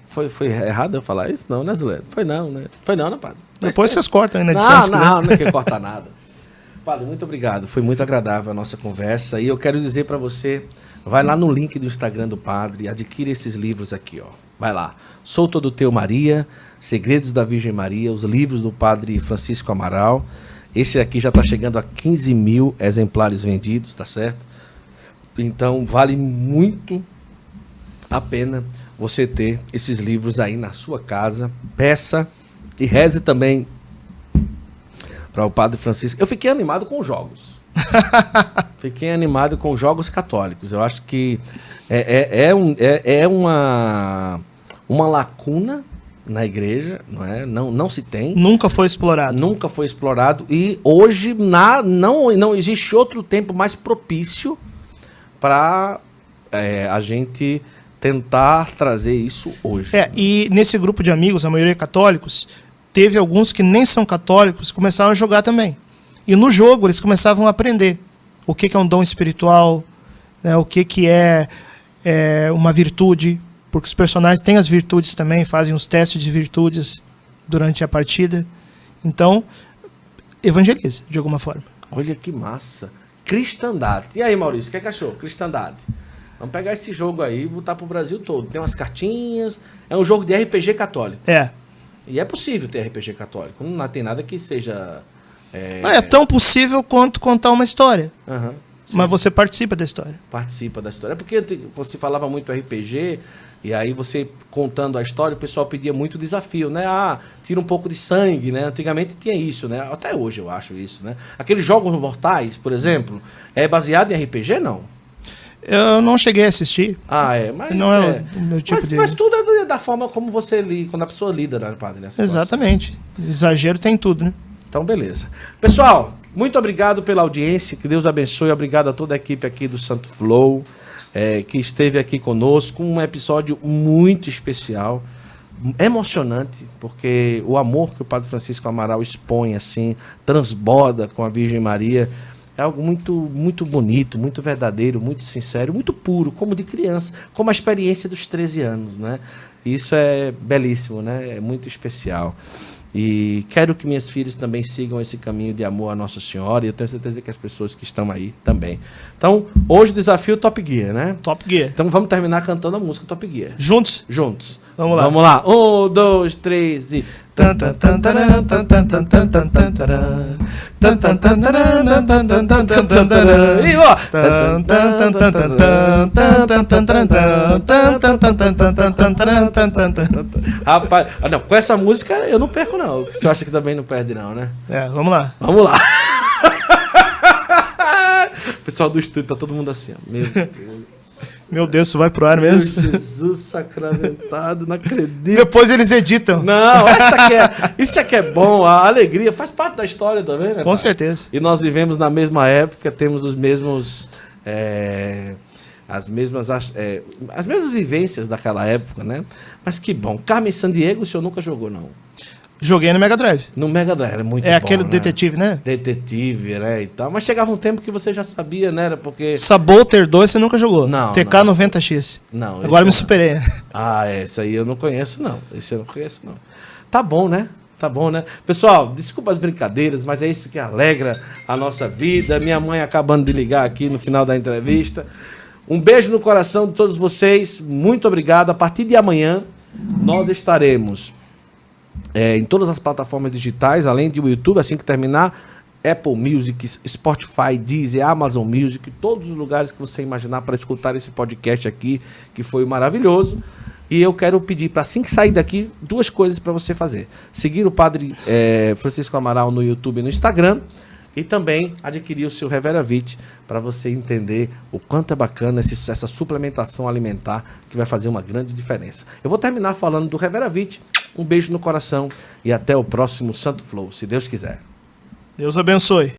Foi errado eu falar isso? Não, né, Zuleno? Foi não, né? Foi não, né, padre? Depois vocês cortam aí na edição. Não é que cortar nada. Padre, muito obrigado. Foi muito agradável a nossa conversa. E eu quero dizer para você, vai lá no link do Instagram do Padre e adquira esses livros aqui, ó. Vai lá. Sou Todo Teu Maria, Segredos da Virgem Maria, os livros do Padre Francisco Amaral. Esse aqui já está chegando a 15 mil exemplares vendidos, tá certo? Então, vale muito a pena você ter esses livros aí na sua casa. Peça e reze também para o Padre Francisco. Eu fiquei animado com os jogos. Fiquei animado com os jogos católicos. Eu acho que é uma lacuna na igreja, não é? Não se tem. Nunca foi explorado. Nunca foi explorado. E hoje não existe outro tempo mais propício para a gente tentar trazer isso hoje. E nesse grupo de amigos, a maioria católicos, teve alguns que nem são católicos, começaram a jogar também. E no jogo eles começavam a aprender o que é um dom espiritual, né, o que é uma virtude, porque os personagens têm as virtudes também, fazem os testes de virtudes durante a partida. Então, evangeliza, de alguma forma. Olha que massa. Cristandade. E aí, Maurício, o que achou? Cristandade. Vamos pegar esse jogo aí e botar pro Brasil todo. Tem umas cartinhas. É um jogo de RPG católico. E é possível ter RPG católico. Não tem nada que seja... Não é tão possível quanto contar uma história. Uhum, mas você participa da história. Participa da história. Porque você falava muito RPG, e aí você contando a história, o pessoal pedia muito desafio, né? Tira um pouco de sangue, né? Antigamente tinha isso, né? Até hoje eu acho isso, né? Aqueles jogos mortais, por exemplo, é baseado em RPG, não? Eu não cheguei a assistir. Mas não é o meu tipo de... Mas tudo é da forma como você lida, quando a pessoa lida, né, padre? Exatamente. Exagero tem tudo, né? Então, beleza. Pessoal, muito obrigado pela audiência, que Deus abençoe. Obrigado a toda a equipe aqui do Santo Flow, que esteve aqui conosco. Um episódio muito especial, emocionante, porque o amor que o Padre Francisco Amaral expõe, assim, transborda com a Virgem Maria, é algo muito, muito bonito, muito verdadeiro, muito sincero, muito puro, como de criança, como a experiência dos 13 anos, né? Isso é belíssimo, né? É muito especial. E quero que minhas filhas também sigam esse caminho de amor a Nossa Senhora, e eu tenho certeza que as pessoas que estão aí também. Então, hoje o desafio Top Gear, né? Top Gear. Então vamos terminar cantando a música Top Gear. Juntos? Juntos. Vamos lá. Vamos lá. 1, 2, 3 e... Rapaz, não, com essa música eu não perco não. Você acha que também não perde não, né? Vamos lá. Vamos lá. O pessoal do estúdio tá todo mundo assim, ó. Meu Deus. Meu Deus, isso vai pro ar mesmo? Meu Jesus sacramentado, não acredito. Depois eles editam. Não, isso aqui é bom, a alegria faz parte da história também, né? Com certeza. E nós vivemos na mesma época, temos os mesmos... as mesmas vivências daquela época, né? Mas que bom. Carmen Sandiego, o senhor nunca jogou, não? Joguei no Mega Drive. No Mega Drive, era muito bom, aquele né? detetive, né? Detetive, né, e tal. Mas chegava um tempo que você já sabia, né? Era porque... Saboteur 2 você nunca jogou? Não. TK90X. Não. Agora me superei, né? Esse aí eu não conheço, não. Esse eu não conheço, não. Tá bom, né? Tá bom, né? Pessoal, desculpa as brincadeiras, mas é isso que alegra a nossa vida. Minha mãe acabando de ligar aqui no final da entrevista. Um beijo no coração de todos vocês. Muito obrigado. A partir de amanhã, nós estaremos em todas as plataformas digitais, além do YouTube, assim que terminar, Apple Music, Spotify, Deezer, Amazon Music, todos os lugares que você imaginar para escutar esse podcast aqui, que foi maravilhoso. E eu quero pedir para, assim que sair daqui, 2 coisas para você fazer. Seguir o Padre Francisco Amaral no YouTube e no Instagram. E também adquirir o seu Reveravit para você entender o quanto é bacana essa suplementação alimentar que vai fazer uma grande diferença. Eu vou terminar falando do Reveravit. Um beijo no coração e até o próximo Santo Flow, se Deus quiser. Deus abençoe.